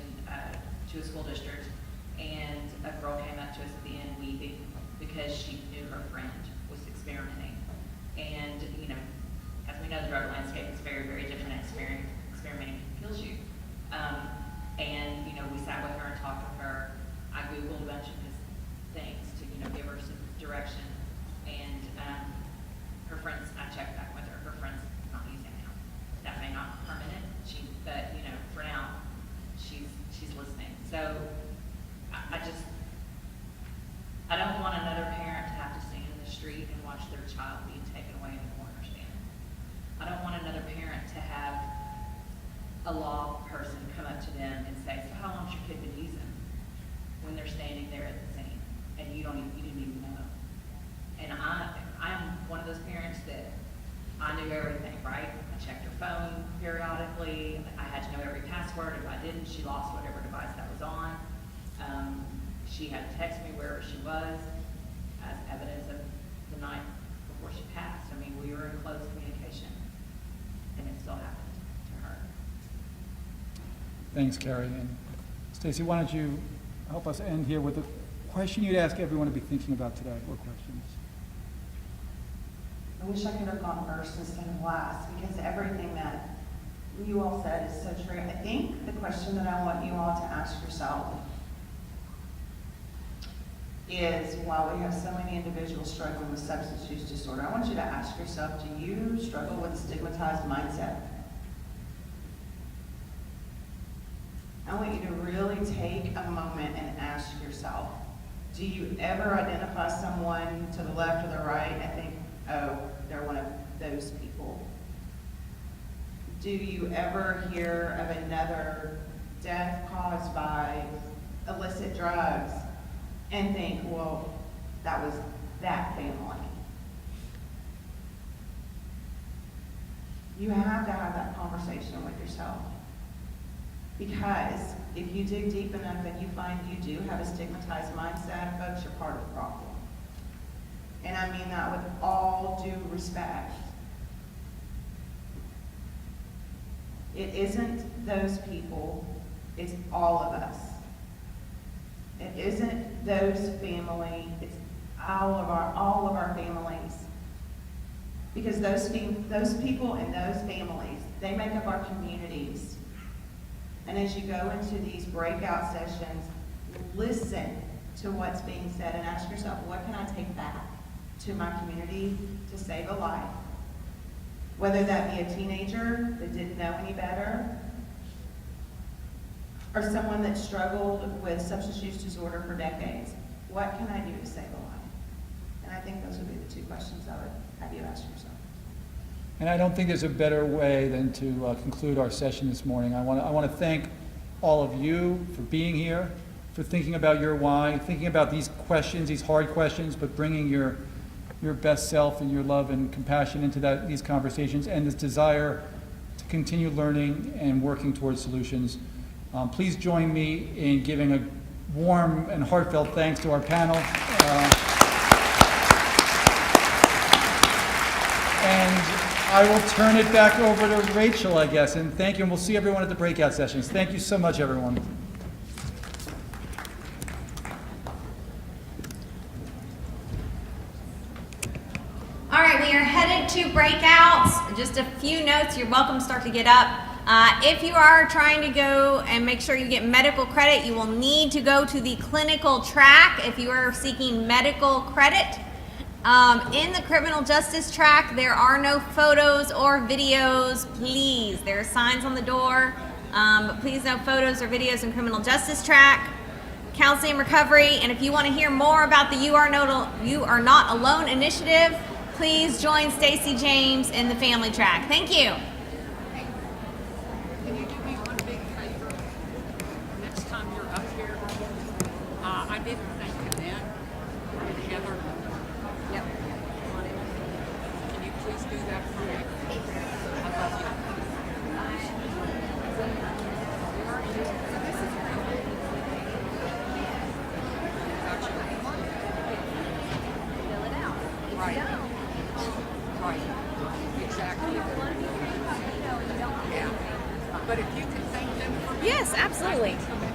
to a school district, and a girl came up to us at the end weeping because she knew her friend was experimenting. And, you know, as we know, the drug landscape is very, very different. Experimenting kills you. And, you know, we sat with her and talked with her. I Googled a bunch of things to, you know, give her some direction. And her friends, I checked back with her. Her friend's not using now. That may not be permanent, but, you know, for now, she's listening. So I don't want another parent to have to stand in the street and watch their child being taken away in the corner stand. I don't want another parent to have a law person come up to them and say, so how long's your kid been using? When they're standing there at the scene and you didn't even know. And I'm one of those parents that I knew everything, right? I checked her phone periodically. I had to know every password. If I didn't, she lost whatever device that was on. She had to text me wherever she was as evidence of the night before she passed. I mean, we were in close communication, and it still happened to her. Thanks, Kerry. And Stacy, why don't you help us end here with a question you'd ask everyone to be thinking about today, or questions? I wish I could have gone first instead of last, because everything that you all said is so true. I think the question that I want you all to ask yourself is, while we have so many individuals struggling with substance use disorder, I want you to ask yourself, do you struggle with a stigmatized mindset? I want you to really take a moment and ask yourself, do you ever identify someone to the left or the right and think, oh, they're one of those people? Do you ever hear of another death caused by illicit drugs and think, well, that was that family? You have to have that conversation with yourself. Because if you dig deep enough and you find you do have a stigmatized mindset, folks, you're part of the problem. And I mean that with all due respect. It isn't those people, it's all of us. It isn't those families, it's all of our families. Because those people and those families, they make up our communities. And as you go into these breakout sessions, listen to what's being said and ask yourself, what can I take back to my community to save a life? Whether that be a teenager that didn't know any better, or someone that struggled with substance use disorder for decades. What can I do to save a life? And I think those would be the two questions I would have you ask yourself. And I don't think there's a better way than to conclude our session this morning. I want to thank all of you for being here, for thinking about your why, thinking about these questions, these hard questions, but bringing your best self and your love and compassion into these conversations, and this desire to continue learning and working towards solutions. Please join me in giving a warm and heartfelt thanks to our panel. And I will turn it back over to Rachel, I guess, and thank you, and we'll see everyone at the breakout sessions. Thank you so much, everyone. All right, we are headed to breakouts. Just a few notes. You're welcome to start to get up. If you are trying to go and make sure you get medical credit, you will need to go to the clinical track if you are seeking medical credit. In the criminal justice track, there are no photos or videos, please. There are signs on the door, but please no photos or videos in criminal justice track. Counseling and recovery, and if you want to hear more about the You Are Not Alone initiative, please join Stacy James in the family track. Thank you. Can you do me one big favor? didn't think of that. Heather? Yep. Can you please do that for me? I love you. Fill it out. Right. Right. Exactly. Yeah. But if you could thank them for me. Yes, absolutely. I think